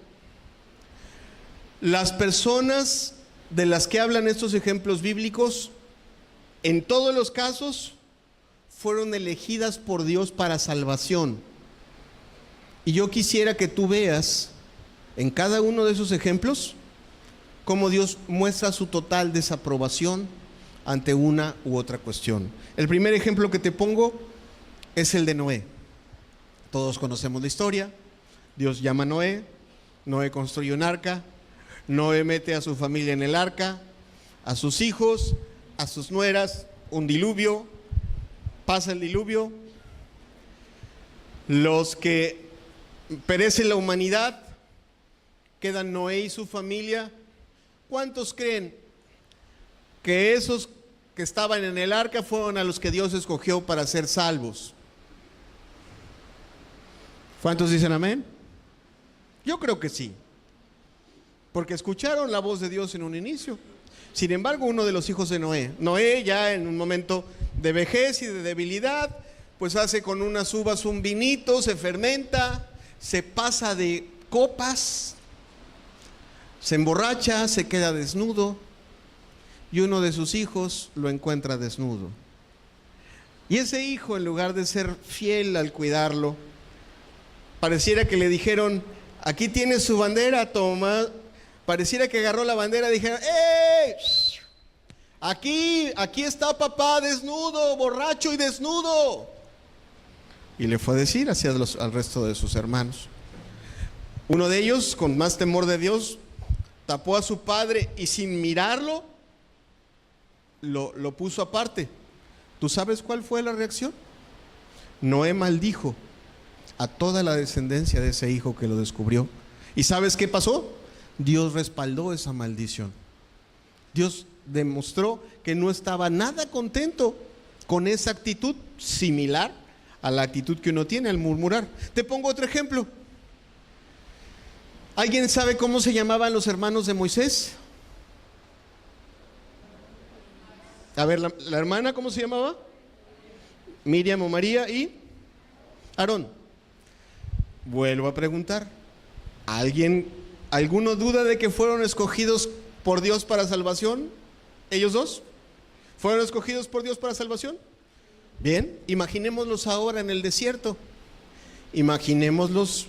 Las personas de las que hablan estos ejemplos bíblicos, en todos los casos, fueron elegidas por Dios para salvación. Y yo quisiera que tú veas en cada uno de esos ejemplos cómo Dios muestra su total desaprobación ante una u otra cuestión. El primer ejemplo que te pongo es el de Noé. Todos conocemos la historia. Dios llama a Noé, Noé construye un arca, Noé mete a su familia en el arca, a sus hijos, a sus nueras, un diluvio, pasa el diluvio, los que perece la humanidad, quedan Noé y su familia. ¿Cuántos creen que esos que estaban en el arca fueron a los que Dios escogió para ser salvos? ¿Cuántos dicen amén? Yo creo que sí, porque escucharon la voz de Dios en un inicio. Sin embargo, uno de los hijos de Noé ya en un momento de vejez y de debilidad, pues hace con unas uvas un vinito, se fermenta, se pasa de copas, se emborracha, se queda desnudo, y uno de sus hijos lo encuentra desnudo. Y ese hijo, en lugar de ser fiel al cuidarlo, pareciera que le dijeron: aquí tiene su bandera, toma. Pareciera que agarró la bandera y dijeron: ¡Ey! Aquí está papá desnudo, borracho y desnudo. Y le fue a decir al resto de sus hermanos. Uno de ellos, con más temor de Dios, tapó a su padre y sin mirarlo, lo puso aparte. ¿Tú sabes cuál fue la reacción? Noé maldijo a toda la descendencia de ese hijo que lo descubrió. ¿Y sabes qué pasó? Dios respaldó esa maldición. Dios demostró que no estaba nada contento con esa actitud similar a la actitud que uno tiene al murmurar. Te pongo otro ejemplo. ¿Alguien sabe cómo se llamaban los hermanos de Moisés? A ver, la hermana, ¿cómo se llamaba? Miriam o María y Aarón. Vuelvo a preguntar. ¿Alguno duda de que fueron escogidos por Dios para salvación? ¿Ellos dos? ¿Fueron escogidos por Dios para salvación? Bien, imaginémoslos ahora en el desierto. Imaginémoslos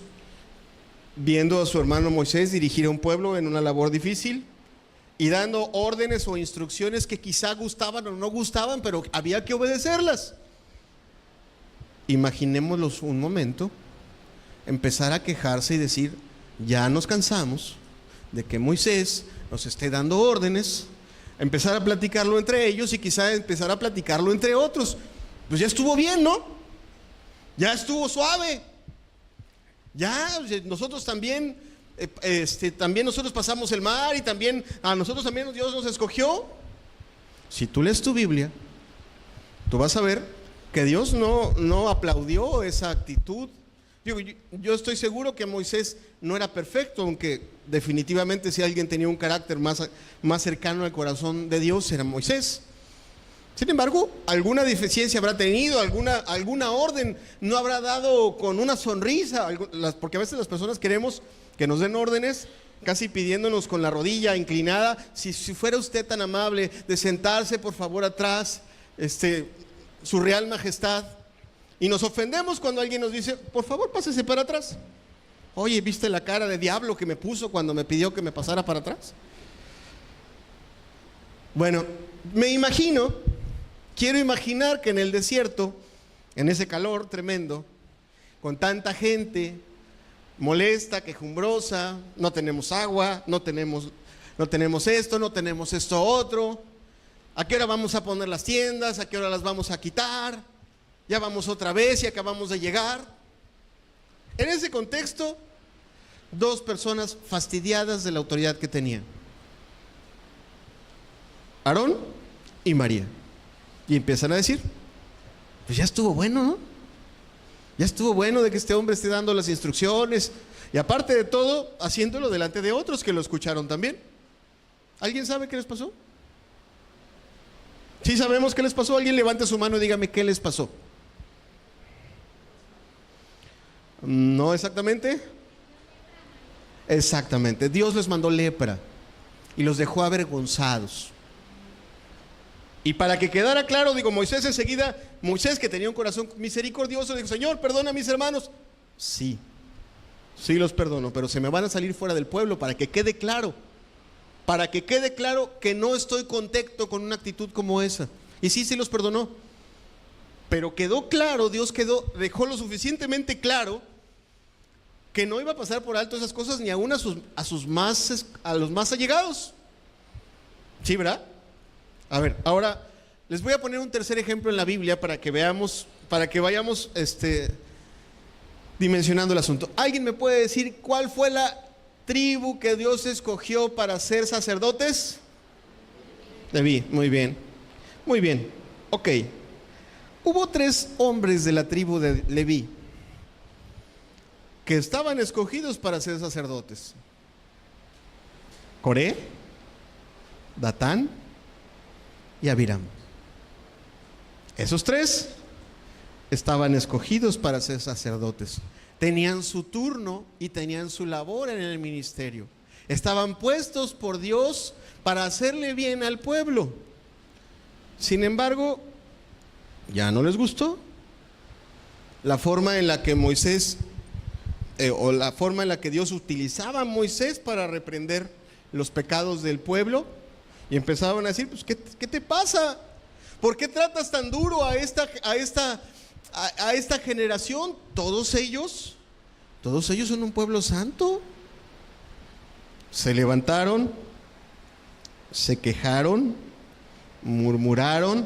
viendo a su hermano Moisés dirigir a un pueblo en una labor difícil y dando órdenes o instrucciones que quizá gustaban o no gustaban, pero había que obedecerlas. Imaginémoslos un momento empezar a quejarse y decir: ya nos cansamos de que Moisés nos esté dando órdenes, empezar a platicarlo entre ellos y quizá empezar a platicarlo entre otros. Pues ya estuvo bien, ¿no? Ya estuvo suave. Ya nosotros también, también nosotros pasamos el mar y también a nosotros también Dios nos escogió. Si tú lees tu Biblia, tú vas a ver que Dios no aplaudió esa actitud. Yo estoy seguro que Moisés no era perfecto, aunque definitivamente si alguien tenía un carácter más cercano al corazón de Dios era Moisés. Sin embargo, alguna deficiencia habrá tenido, alguna orden no habrá dado con una sonrisa, porque a veces las personas queremos que nos den órdenes casi pidiéndonos con la rodilla inclinada: si fuera usted tan amable de sentarse por favor atrás, su real majestad. Y nos ofendemos cuando alguien nos dice: por favor pásese para atrás. Oye, ¿viste la cara de diablo que me puso cuando me pidió que me pasara para atrás? Bueno, quiero imaginar que en el desierto, en ese calor tremendo, con tanta gente molesta, quejumbrosa, no tenemos agua, no tenemos esto, no tenemos esto otro. ¿A qué hora vamos a poner las tiendas? ¿A qué hora las vamos a quitar? Ya vamos otra vez y acabamos de llegar. En ese contexto, dos personas fastidiadas de la autoridad que tenían: Aarón y María. Y empiezan a decir: pues ya estuvo bueno, ¿no? Ya estuvo bueno de que este hombre esté dando las instrucciones, y aparte de todo, haciéndolo delante de otros que lo escucharon también. ¿Alguien sabe qué les pasó? ¿Sí sabemos qué les pasó? Alguien levante su mano y dígame qué les pasó. ¿No exactamente? Exactamente. Dios les mandó lepra y los dejó avergonzados. Y para que quedara claro, digo, Moisés enseguida, Moisés, que tenía un corazón misericordioso, dijo: Señor, perdona a mis hermanos. Sí los perdono, pero se me van a salir fuera del pueblo, para que quede claro. Para que quede claro que no estoy contento con una actitud como esa. Y sí los perdonó. Pero quedó claro, Dios dejó lo suficientemente claro que no iba a pasar por alto esas cosas, ni aún a los más allegados. ¿Sí, verdad? A ver, ahora les voy a poner un tercer ejemplo en la Biblia para que veamos, para que vayamos dimensionando el asunto. ¿Alguien me puede decir cuál fue la tribu que Dios escogió para ser sacerdotes? Leví. Muy bien, muy bien. Ok, hubo 3 hombres de la tribu de Leví que estaban escogidos para ser sacerdotes: Coré, Datán y Abiram. Esos 3 estaban escogidos para ser sacerdotes. Tenían su turno y tenían su labor en el ministerio. Estaban puestos por Dios para hacerle bien al pueblo. Sin embargo, ya no les gustó la forma en la que Moisés o la forma en la que Dios utilizaba a Moisés para reprender los pecados del pueblo, y empezaban a decir: pues ¿qué te pasa? ¿Por qué tratas tan duro a esta generación? Todos ellos son un pueblo santo. Se levantaron, se quejaron, murmuraron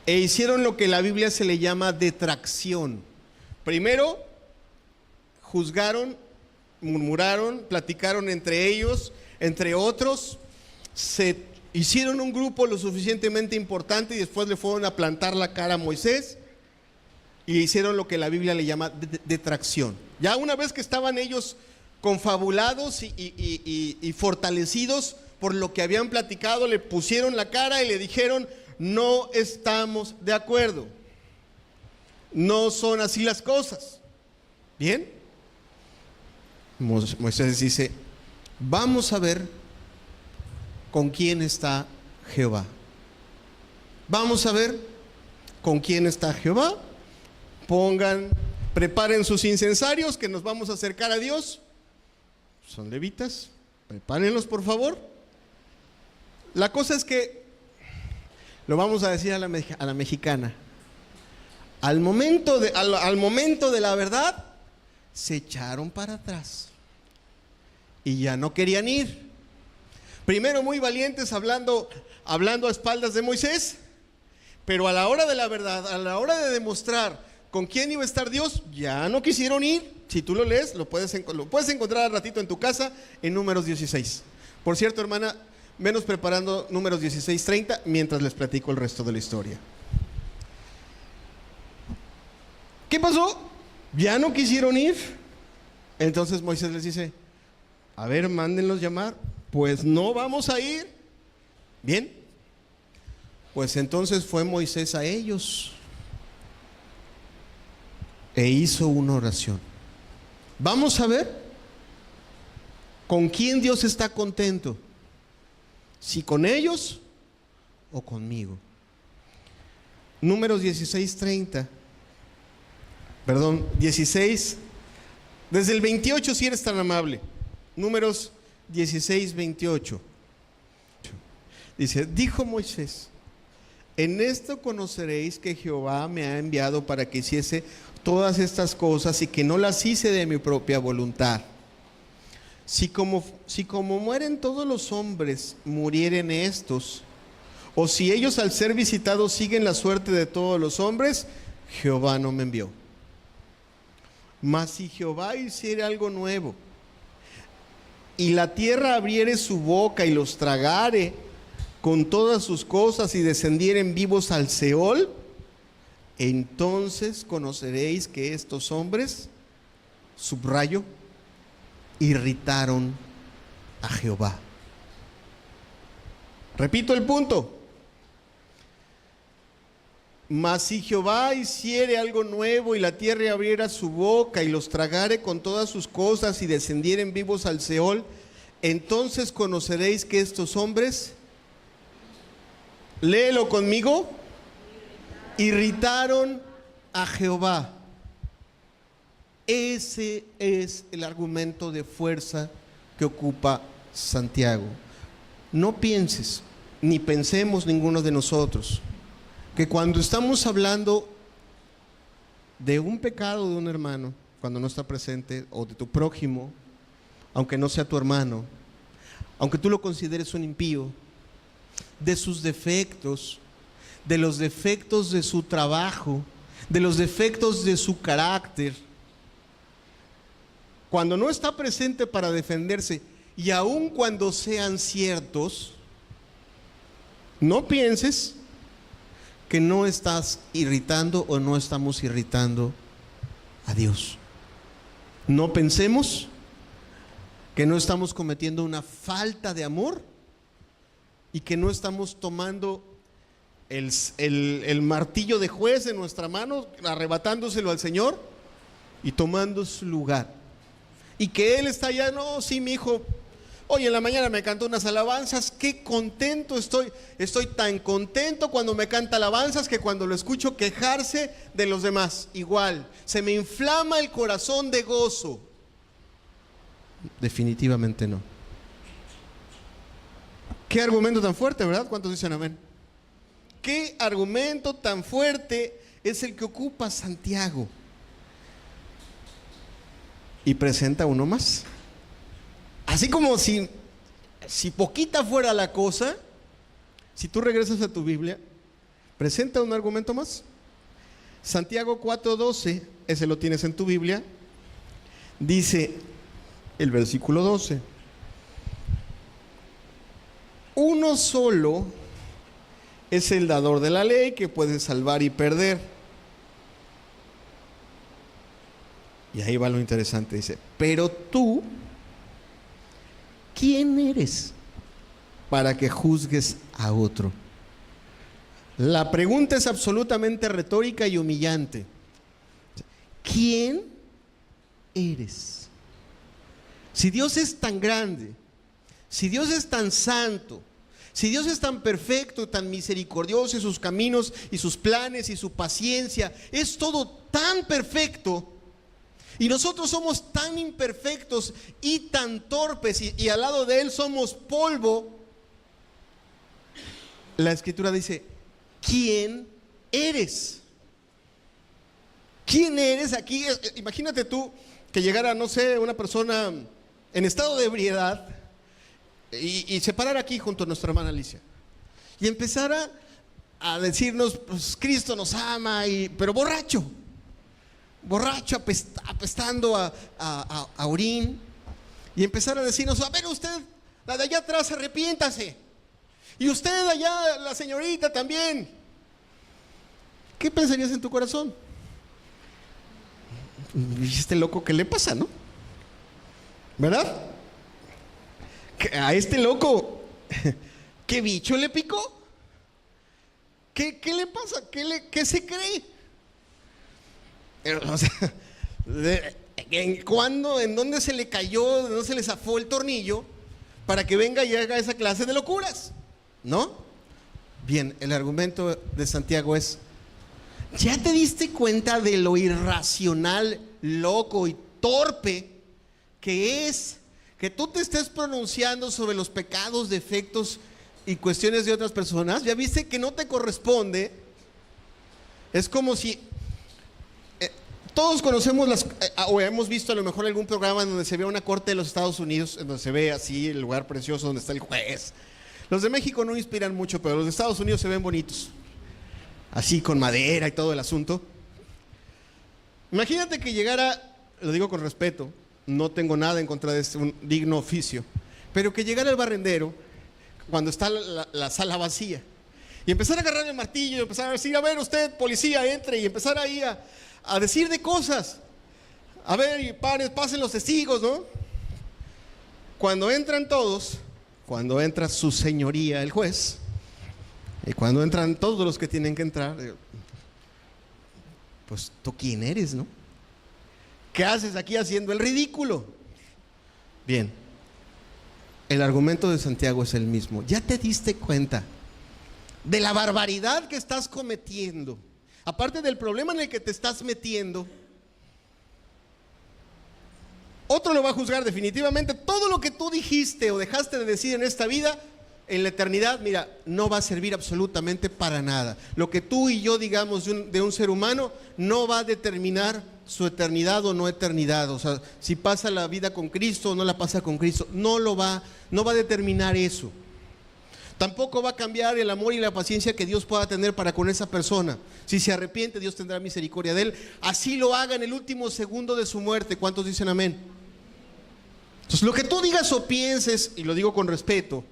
e hicieron lo que en la Biblia se le llama detracción. Primero juzgaron, murmuraron, platicaron entre ellos, entre otros, se hicieron un grupo lo suficientemente importante y después le fueron a plantar la cara a Moisés y hicieron lo que la Biblia le llama detracción. Ya una vez que estaban ellos confabulados y fortalecidos por lo que habían platicado, le pusieron la cara y le dijeron: no estamos de acuerdo, no son así las cosas. Bien, Moisés dice: vamos a ver con quién está Jehová. Vamos a ver con quién está Jehová. Preparen sus incensarios, que nos vamos a acercar a Dios. Son levitas, prepárenlos por favor. La cosa es que, lo vamos a decir a la mexicana, al momento de la verdad, se echaron para atrás y ya no querían ir. Primero muy valientes hablando a espaldas de Moisés, pero a la hora de la verdad, a la hora de demostrar con quién iba a estar Dios, ya no quisieron ir. Si tú lo lees, lo puedes encontrar al ratito en tu casa, en Números 16. Por cierto, hermana, menos preparando Números 16:30 mientras les platico el resto de la historia. ¿Qué pasó? Ya no quisieron ir. Entonces Moisés les dice: a ver, mándenlos llamar. Pues no vamos a ir. Bien, pues entonces fue Moisés a ellos e hizo una oración. Vamos a ver con quién Dios está contento, si con ellos o conmigo. Números 16:30, perdón, 16, desde el 28, si eres tan amable. Números 16:28. Dice: dijo Moisés: En esto conoceréis que Jehová me ha enviado para que hiciese todas estas cosas y que no las hice de mi propia voluntad. Si como mueren todos los hombres, murieren estos, o si ellos al ser visitados siguen la suerte de todos los hombres, Jehová no me envió. Mas si Jehová hiciere algo nuevo, y la tierra abriere su boca y los tragare con todas sus cosas y descendieren vivos al Seol, entonces conoceréis que estos hombres, subrayo, irritaron a Jehová. Repito el punto. Mas si Jehová hiciere algo nuevo y la tierra abriera su boca y los tragare con todas sus cosas y descendieren vivos al Seol, entonces conoceréis que estos hombres, léelo conmigo, irritaron a Jehová. Ese es el argumento de fuerza que ocupa Santiago. No pienses, ni pensemos ninguno de nosotros, que cuando estamos hablando de un pecado de un hermano, cuando no está presente, o de tu prójimo, aunque no sea tu hermano, aunque tú lo consideres un impío, de sus defectos, de los defectos de su trabajo, de los defectos de su carácter, cuando no está presente para defenderse, y aun cuando sean ciertos, no pienses que no estás irritando o no estamos irritando a Dios. No pensemos que no estamos cometiendo una falta de amor y que no estamos tomando el martillo de juez en nuestra mano, arrebatándoselo al Señor y tomando su lugar. Y que Él está allá, no, sí, mi hijo, hoy en la mañana me cantó unas alabanzas, qué contento estoy. Estoy tan contento cuando me canta alabanzas que cuando lo escucho quejarse de los demás. Igual, se me inflama el corazón de gozo. Definitivamente no. Qué argumento tan fuerte, ¿verdad? ¿Cuántos dicen amén? Qué argumento tan fuerte es el que ocupa Santiago. Y presenta uno más. Así como si poquita fuera la cosa, si tú regresas a tu Biblia, presenta un argumento más. Santiago 4:12, ese lo tienes en tu Biblia, dice el versículo 12: uno solo es el dador de la ley que puede salvar y perder. Y ahí va lo interesante, dice: pero tú, ¿quién eres para que juzgues a otro? La pregunta es absolutamente retórica y humillante. ¿Quién eres? Si Dios es tan grande, si Dios es tan santo, si Dios es tan perfecto, tan misericordioso, y sus caminos y sus planes y su paciencia, es todo tan perfecto, y nosotros somos tan imperfectos y tan torpes, y al lado de Él somos polvo, la Escritura dice: ¿quién eres? ¿Quién eres? Aquí, imagínate tú que llegara, no sé, una persona en estado de ebriedad y se parara aquí junto a nuestra hermana Alicia y empezara a decirnos: pues Cristo nos ama, pero borracho, apestando a orín, y empezar a decirnos: a ver, usted, la de allá atrás, arrepiéntase, y usted allá, la señorita también. ¿Qué pensarías en tu corazón? ¿Y este loco qué le pasa, no? ¿Verdad? A este loco, ¿qué bicho le picó? ¿Qué le pasa? ¿Qué se cree? O sea, ¿en dónde se le cayó, no se le zafó el tornillo para que venga y haga esa clase de locuras? ¿No? Bien, el argumento de Santiago es: ¿ya te diste cuenta de lo irracional, loco y torpe que es que tú te estés pronunciando sobre los pecados, defectos y cuestiones de otras personas, ya viste que no te corresponde. Es como si todos conocemos o hemos visto a lo mejor algún programa en donde se ve una corte de los Estados Unidos, en donde se ve así el lugar precioso donde está el juez. Los de México no inspiran mucho, pero los de Estados Unidos se ven bonitos, así con madera y todo el asunto. Imagínate que llegara, lo digo con respeto, no tengo nada en contra de un digno oficio, pero que llegara el barrendero cuando está la sala vacía y empezar a agarrar el martillo y empezar a decir, a ver usted, policía, entre, y empezar ahí a decir de cosas. A ver, y pasen los testigos, ¿no? Cuando entran todos, cuando entra su señoría el juez, y cuando entran todos los que tienen que entrar, pues tú quién eres, ¿no? ¿Qué haces aquí haciendo el ridículo? Bien, el argumento de Santiago es el mismo. ¿Ya te diste cuenta de la barbaridad que estás cometiendo? Aparte del problema en el que te estás metiendo, otro lo va a juzgar definitivamente. Todo lo que tú dijiste o dejaste de decir en esta vida, en la eternidad, mira, no va a servir absolutamente para nada. Lo que tú y yo digamos de un ser humano no va a determinar su eternidad o no eternidad. O sea, si pasa la vida con Cristo o no la pasa con Cristo, no va a determinar eso. Tampoco va a cambiar el amor y la paciencia que Dios pueda tener para con esa persona. Si se arrepiente, Dios tendrá misericordia de él. Así lo haga en el último segundo de su muerte. ¿Cuántos dicen amén? Entonces, lo que tú digas o pienses, y lo digo con respeto,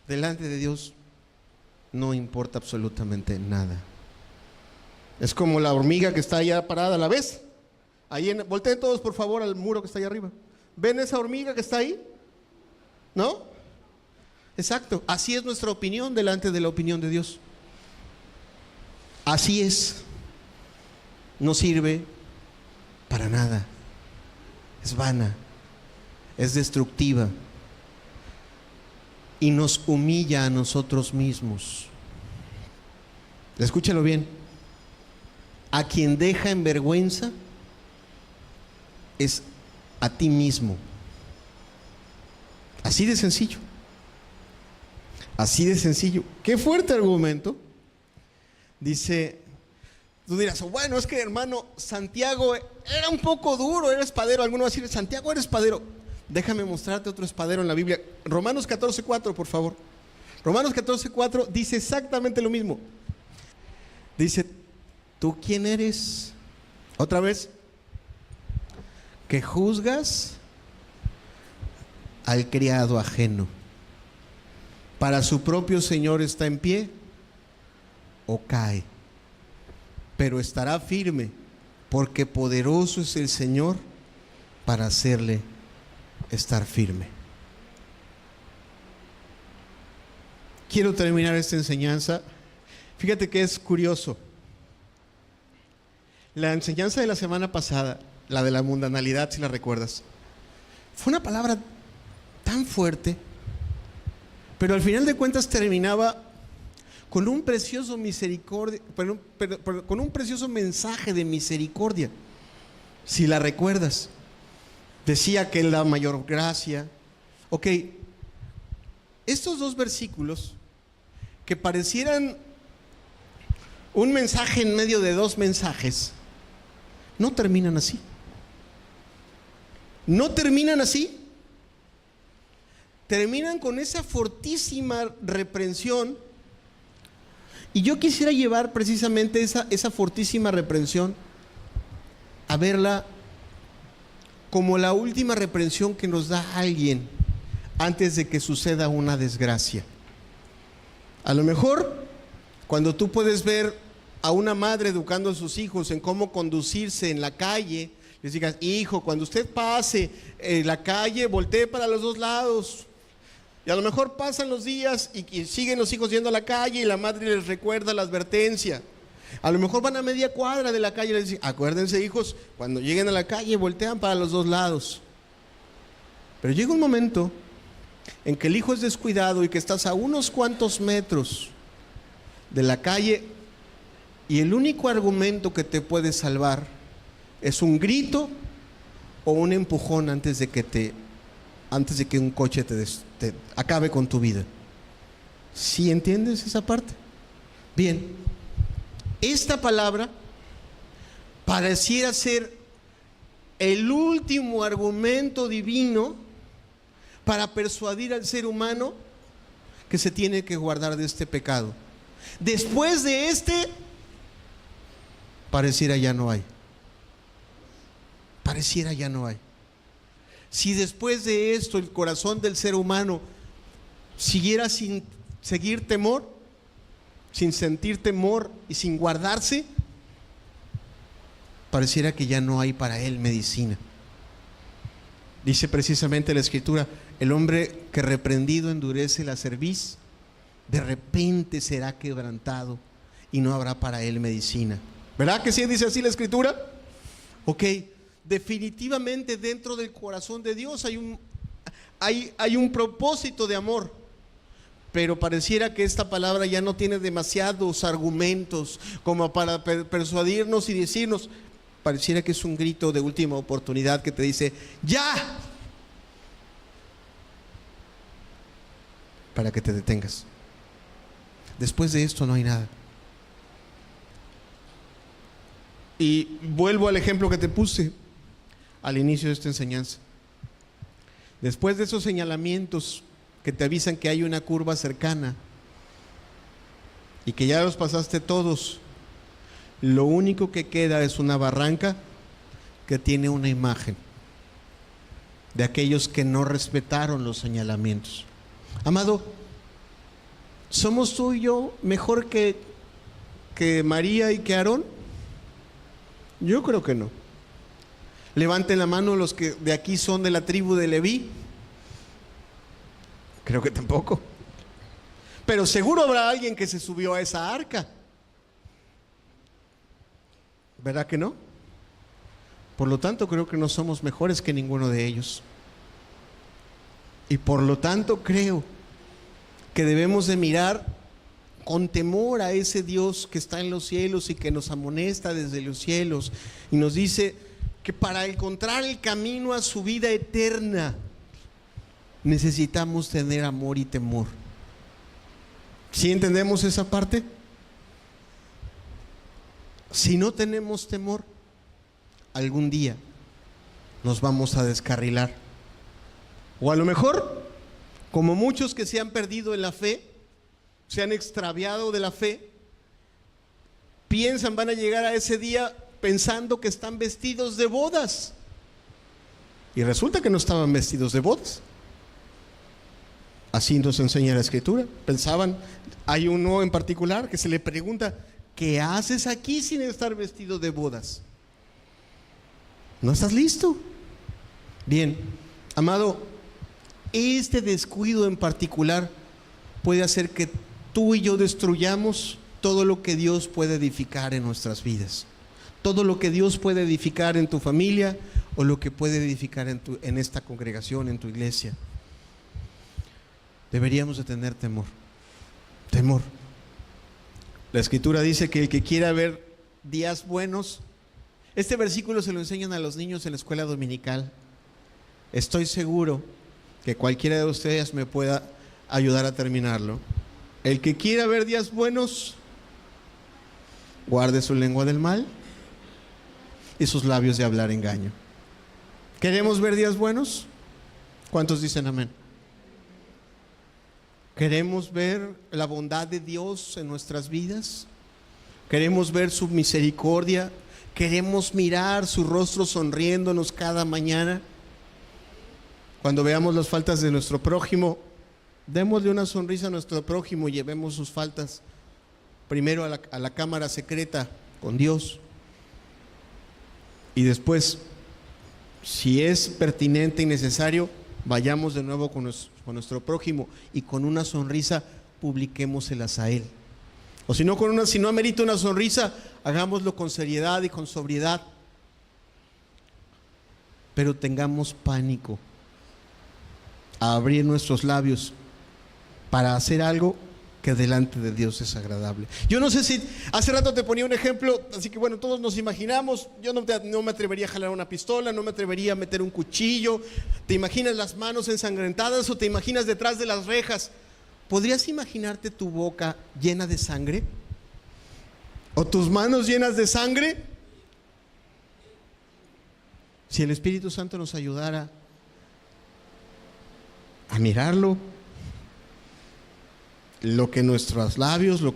delante de Dios no importa absolutamente nada. Es como la hormiga que está allá parada, ¿la ves? Volteen todos por favor al muro que está allá arriba. ¿Ven esa hormiga que está ahí? ¿No? Exacto, así es nuestra opinión delante de la opinión de Dios. Así es. No sirve para nada. Es vana, es destructiva y nos humilla a nosotros mismos. Escúchalo bien. A quien deja en vergüenza es a ti mismo. Así de sencillo. Así de sencillo. Qué fuerte argumento. Dice, tú dirás, bueno, es que hermano, Santiago era un poco duro, era espadero. Alguno va a decir, Santiago era espadero. Déjame mostrarte otro espadero en la Biblia. Romanos 14:4, por favor. Romanos 14:4 dice exactamente lo mismo. Dice, ¿tú quién eres? Otra vez. Que juzgas al criado ajeno. Para su propio Señor está en pie o cae, pero estará firme, porque poderoso es el Señor para hacerle estar firme. Quiero terminar esta enseñanza. Fíjate que es curioso. La enseñanza de la semana pasada, la de la mundanalidad, si la recuerdas, fue una palabra tan fuerte, pero al final de cuentas terminaba con un precioso con un precioso mensaje de misericordia. Si la recuerdas, decía que la mayor gracia. Ok, estos dos versículos que parecieran un mensaje en medio de dos mensajes, no terminan así. No terminan así. Terminan con esa fortísima reprensión. Y yo quisiera llevar precisamente esa fortísima reprensión a verla como la última reprensión que nos da alguien antes de que suceda una desgracia. A lo mejor, cuando tú puedes ver a una madre educando a sus hijos en cómo conducirse en la calle, les digas, hijo, cuando usted pase la calle, voltee para los dos lados. Y a lo mejor pasan los días y siguen los hijos yendo a la calle y la madre les recuerda la advertencia. A lo mejor van a media cuadra de la calle y les dicen, acuérdense hijos, cuando lleguen a la calle voltean para los dos lados. Pero llega un momento en que el hijo es descuidado y que estás a unos cuantos metros de la calle y el único argumento que te puede salvar es un grito o un empujón antes de que un coche te acabe con tu vida. ¿Sí entiendes esa parte? Bien, esta palabra pareciera ser el último argumento divino para persuadir al ser humano que se tiene que guardar de este pecado. Después de este, pareciera ya no hay. Pareciera ya no hay. Si después de esto el corazón del ser humano siguiera sin seguir temor, sin sentir temor y sin guardarse, pareciera que ya no hay para él medicina. Dice precisamente la Escritura: el hombre que reprendido endurece la cerviz, de repente será quebrantado y no habrá para él medicina. ¿Verdad que sí dice así la Escritura? Ok, definitivamente dentro del corazón de Dios hay un propósito de amor, pero pareciera que esta palabra ya no tiene demasiados argumentos como para persuadirnos y decirnos. Pareciera que es un grito de última oportunidad que te dice: ¡ya! Para que te detengas. Después de esto no hay nada. Y vuelvo al ejemplo que te puse al inicio de esta enseñanza. Después de esos señalamientos que te avisan que hay una curva cercana y que ya los pasaste todos, lo único que queda es una barranca que tiene una imagen de aquellos que no respetaron los señalamientos. Amado, ¿somos tú y yo mejor que María y que Aarón? Yo creo que no. Levanten la mano los que de aquí son de la tribu de Leví. Creo que tampoco. Pero seguro habrá alguien que se subió a esa arca. ¿Verdad que no? Por lo tanto, creo que no somos mejores que ninguno de ellos. Y por lo tanto, creo que debemos de mirar con temor a ese Dios que está en los cielos y que nos amonesta desde los cielos y nos dice que para encontrar el camino a su vida eterna necesitamos tener amor y temor. ¿Sí entendemos esa parte? Si no tenemos temor, algún día nos vamos a descarrilar. O a lo mejor, como muchos que se han perdido en la fe, se han extraviado de la fe, piensan van a llegar a ese día pensando que están vestidos de bodas. Y resulta que no estaban vestidos de bodas. Así nos enseña la Escritura. Pensaban, hay uno en particular que se le pregunta: ¿qué haces aquí sin estar vestido de bodas? ¿No estás listo? Bien, amado, este descuido en particular puede hacer que tú y yo destruyamos todo lo que Dios puede edificar en nuestras vidas. Todo lo que Dios puede edificar en tu familia o lo que puede edificar en esta congregación, en tu iglesia. Deberíamos de tener temor. Temor. La Escritura dice que el que quiera ver días buenos, este versículo se lo enseñan a los niños en la escuela dominical. Estoy seguro que cualquiera de ustedes me pueda ayudar a terminarlo. El que quiera ver días buenos, guarde su lengua del mal y sus labios de hablar engaño. ¿Queremos ver días buenos? ¿Cuántos dicen amén? ¿Queremos ver la bondad de Dios en nuestras vidas? ¿Queremos ver su misericordia? ¿Queremos mirar su rostro sonriéndonos cada mañana? Cuando veamos las faltas de nuestro prójimo, démosle una sonrisa a nuestro prójimo y llevemos sus faltas primero a la cámara secreta con Dios. Y después, si es pertinente y necesario, vayamos de nuevo con nuestro prójimo y con una sonrisa publiquémoselas a él. O si no amerita una sonrisa, hagámoslo con seriedad y con sobriedad. Pero tengamos pánico a abrir nuestros labios para hacer algo que delante de Dios es agradable. Yo no sé si hace rato te ponía un ejemplo, así que bueno, todos nos imaginamos. Yo no me atrevería a jalar una pistola, no me atrevería a meter un cuchillo. ¿Te imaginas las manos ensangrentadas o te imaginas detrás de las rejas ¿podrías imaginarte tu boca llena de sangre? ¿O tus manos llenas de sangre? Si el Espíritu Santo nos ayudara a mirarlo, lo que nuestros labios, lo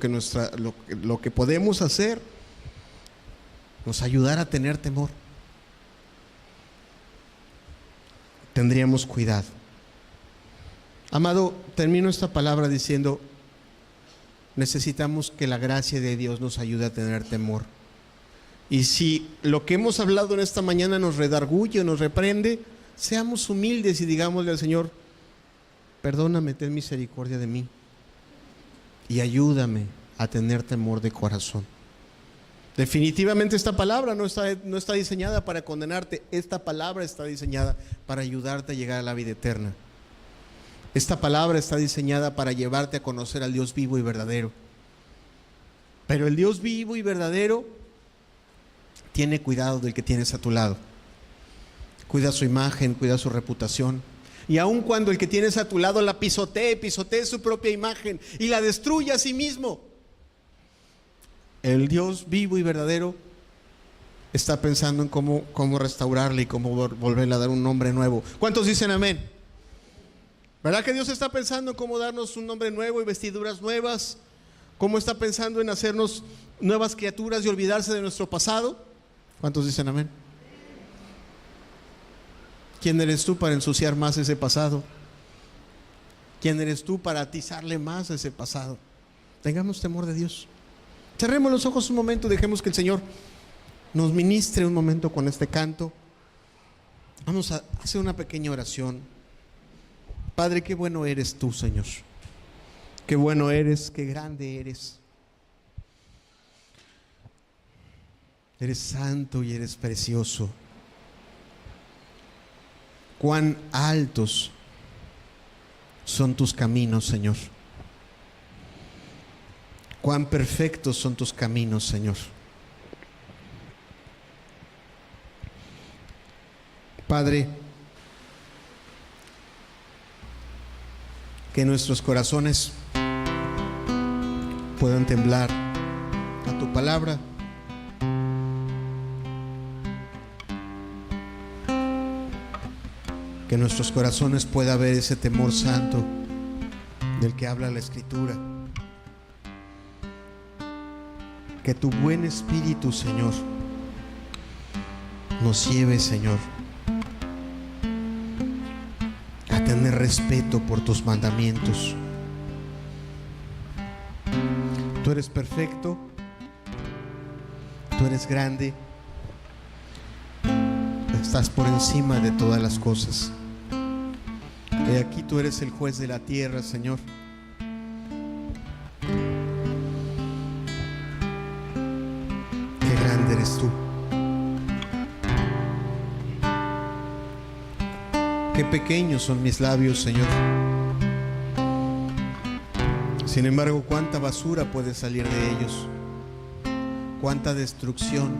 que podemos hacer, nos ayudara a tener temor, tendríamos cuidado. Amado, termino esta palabra diciendo: necesitamos que la gracia de Dios nos ayude a tener temor. Y si lo que hemos hablado en esta mañana nos redarguye o nos reprende, seamos humildes y digámosle al Señor: perdóname, ten misericordia de mí y ayúdame a tener temor de corazón. Definitivamente esta palabra no está diseñada para condenarte. Esta palabra está diseñada para ayudarte a llegar a la vida eterna. Esta palabra está diseñada para llevarte a conocer al Dios vivo y verdadero. Pero el Dios vivo y verdadero tiene cuidado del que tienes a tu lado. Cuida su imagen, cuida su reputación. Y aun cuando el que tienes a tu lado la pisotee su propia imagen y la destruye a sí mismo, el Dios vivo y verdadero está pensando en cómo restaurarle y cómo volverle a dar un nombre nuevo. ¿Cuántos dicen amén? ¿Verdad que Dios está pensando en cómo darnos un nombre nuevo y vestiduras nuevas? ¿Cómo está pensando en hacernos nuevas criaturas y olvidarse de nuestro pasado? ¿Cuántos dicen amén? ¿Quién eres tú para ensuciar más ese pasado? ¿Quién eres tú para atizarle más a ese pasado? Tengamos temor de Dios. Cerremos los ojos un momento, dejemos que el Señor nos ministre un momento con este canto. Vamos a hacer una pequeña oración. Padre, qué bueno eres tú, Señor. Qué bueno eres, qué grande eres. Eres santo y eres precioso. Cuán altos son tus caminos, Señor. Cuán perfectos son tus caminos, Señor. Padre, que nuestros corazones puedan temblar a tu palabra. Que en nuestros corazones pueda haber ese temor santo del que habla la Escritura. Que tu buen espíritu, Señor, nos lleve, Señor, a tener respeto por tus mandamientos. Tú eres perfecto, tú eres grande, estás por encima de todas las cosas. Y aquí tú eres el juez de la tierra, Señor. Qué grande eres tú. Qué pequeños son mis labios, Señor. Sin embargo, cuánta basura puede salir de ellos. Cuánta destrucción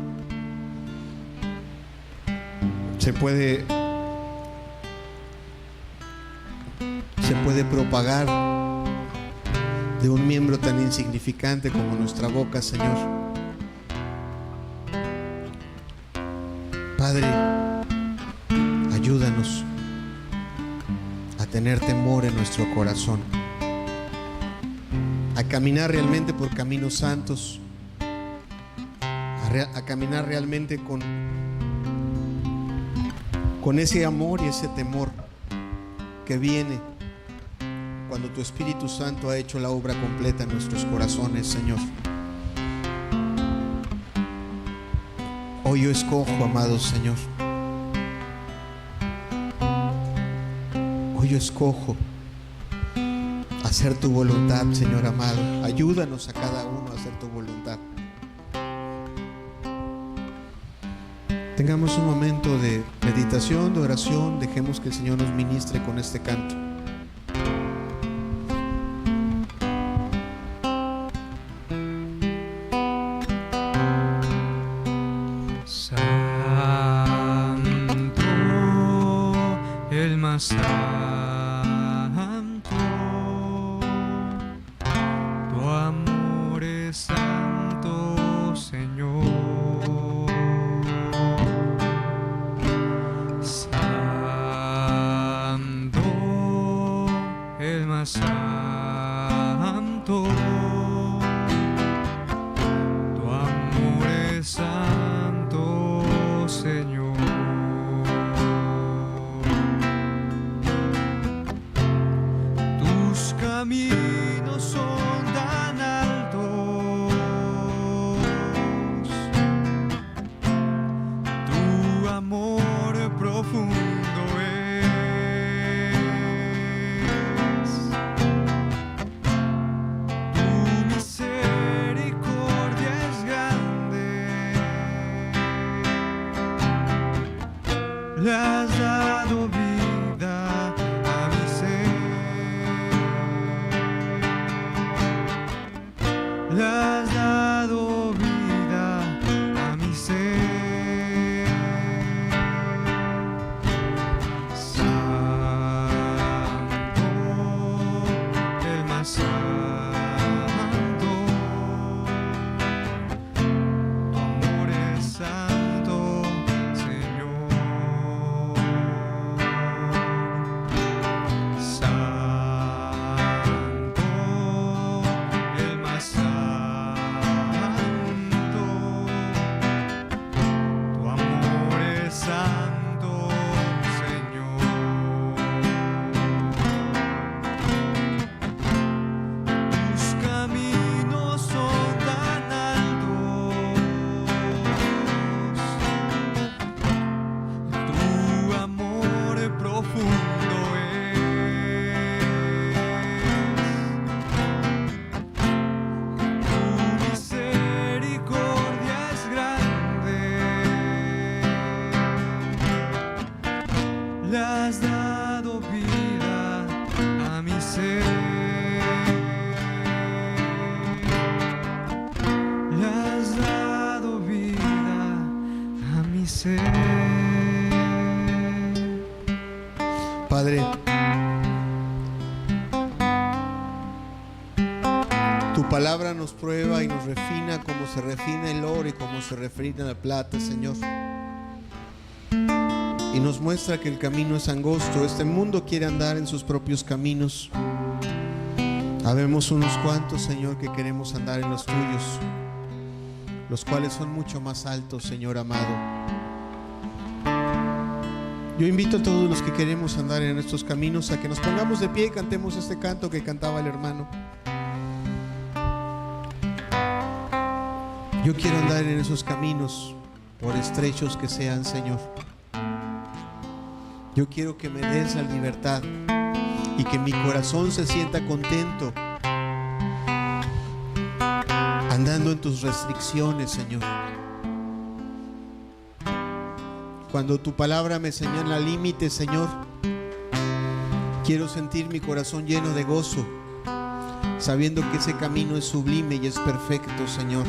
se puede propagar de un miembro tan insignificante como nuestra boca, Señor. Padre, ayúdanos a tener temor en nuestro corazón, a caminar realmente por caminos santos, a caminar realmente con ese amor y ese temor que viene cuando tu Espíritu Santo ha hecho la obra completa en nuestros corazones, Señor. Hoy yo escojo, amado Señor, hoy yo escojo hacer tu voluntad, Señor amado. Ayúdanos a cada uno a hacer tu voluntad. Tengamos un momento de meditación, de oración. Dejemos que el Señor nos ministre con este canto. Santo, el más santo, le has dado vida a mi ser. Santo, el más santo, tu amor es santo, Señor. Santo, el más santo, tu amor es santo, Señor. Tus caminos son tan altos, tu amor profundo es. Tu misericordia es grande, le has dado vida a mi ser, le has dado vida a mi ser. Padre, tu palabra nos prueba y nos refina como se refina el oro y como se refina la plata, Señor. Y nos muestra que el camino es angosto. Este mundo quiere andar en sus propios caminos. Habemos unos cuantos, Señor, que queremos andar en los tuyos, los cuales son mucho más altos, Señor amado. Yo invito a todos los que queremos andar en estos caminos a que nos pongamos de pie y cantemos este canto que cantaba el hermano. Yo quiero andar en esos caminos, por estrechos que sean, Señor. Yo quiero que me des la libertad y que mi corazón se sienta contento andando en tus restricciones, Señor. Cuando tu palabra me señala límites, Señor, quiero sentir mi corazón lleno de gozo, sabiendo que ese camino es sublime y es perfecto, Señor.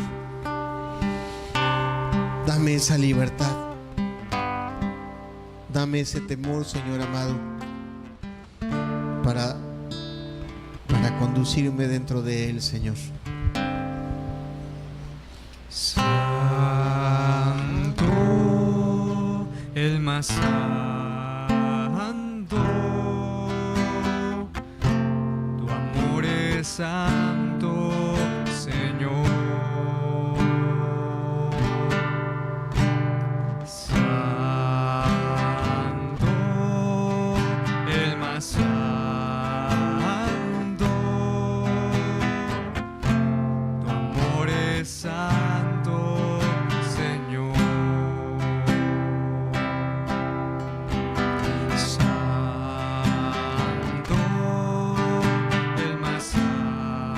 Dame esa libertad. Dame ese temor, Señor amado, para conducirme dentro de Él, Señor. Santo, el más santo, tu amor es santo, Señor. Santo, el más santo, tu amor es santo, Señor. Santo, el más santo,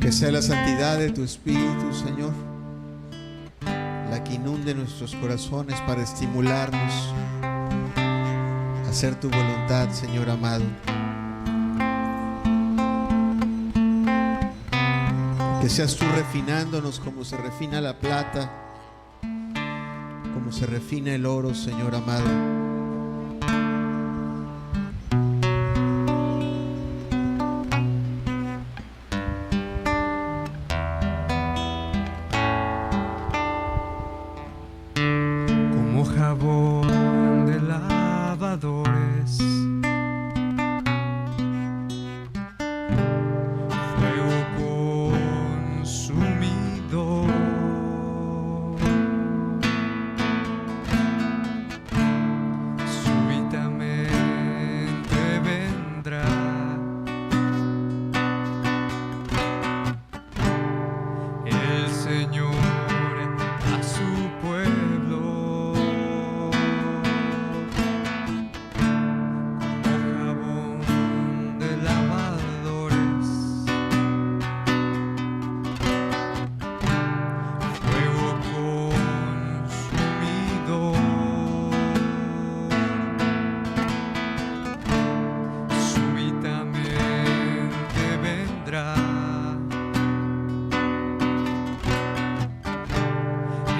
Que sea la santidad de tu Espíritu, Señor, la que inunde nuestros corazones para estimularnos a hacer tu voluntad, Señor amado. Que seas tú refinándonos como se refina la plata, como se refina el oro, Señor amado. Como jabón de lavadores, fuego consumidor, súbitamente vendrá el Señor a su pueblo. Como jabón de lavadores, fuego consumidor, súbitamente vendrá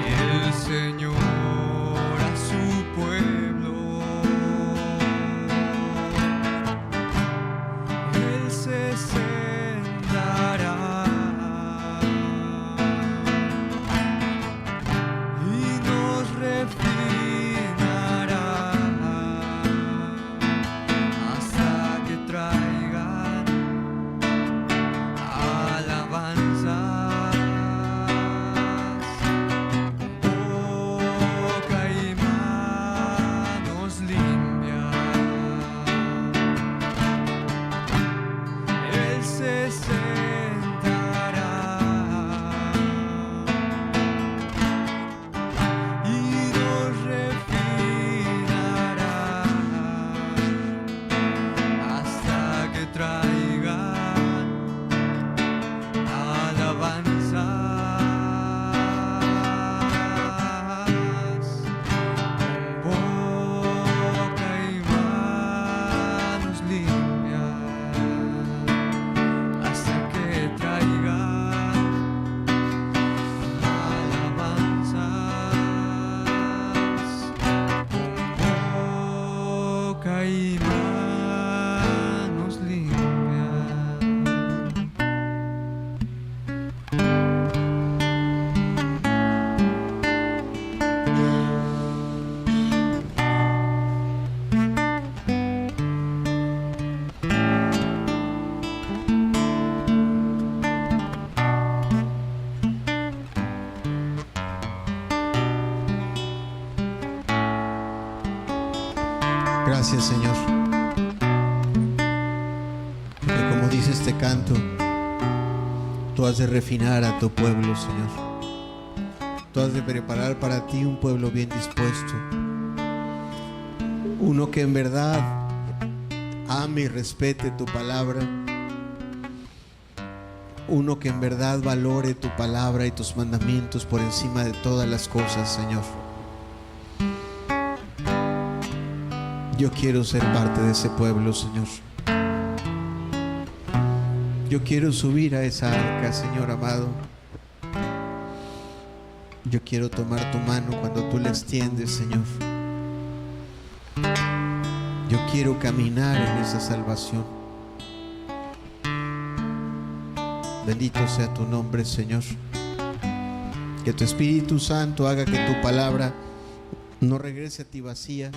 el Señor a su pueblo. Él se sentará y nos refinará hasta que traigan alabanzas, boca y manos limpias. Él se sentará y nos refinará hasta que traigan alabanzas, boca y manos limpias, hasta que traigan alabanzas, boca y manos limpias. Gracias, Señor. Porque como dice este canto, tú has de refinar a tu pueblo, Señor. Tú has de preparar para ti un pueblo bien dispuesto. Uno que en verdad ame y respete tu palabra. Uno que en verdad valore tu palabra y tus mandamientos por encima de todas las cosas, Señor. Yo quiero ser parte de ese pueblo, Señor. Yo quiero subir a esa arca, Señor amado. Yo quiero tomar tu mano cuando tú la extiendes, Señor. Yo quiero caminar en esa salvación. Bendito sea tu nombre, Señor. Que tu Espíritu Santo haga que tu palabra no regrese a ti vacía,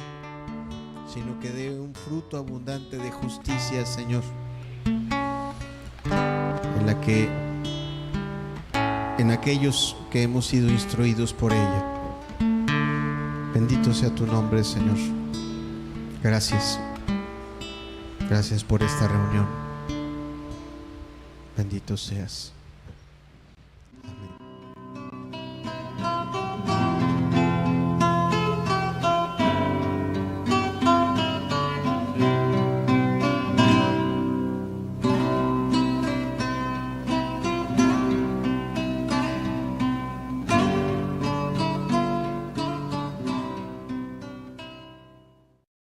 sino que dé un fruto abundante de justicia, Señor, en aquellos que hemos sido instruidos por ella. Bendito sea tu nombre, Señor. Gracias. Gracias por esta reunión. Bendito seas.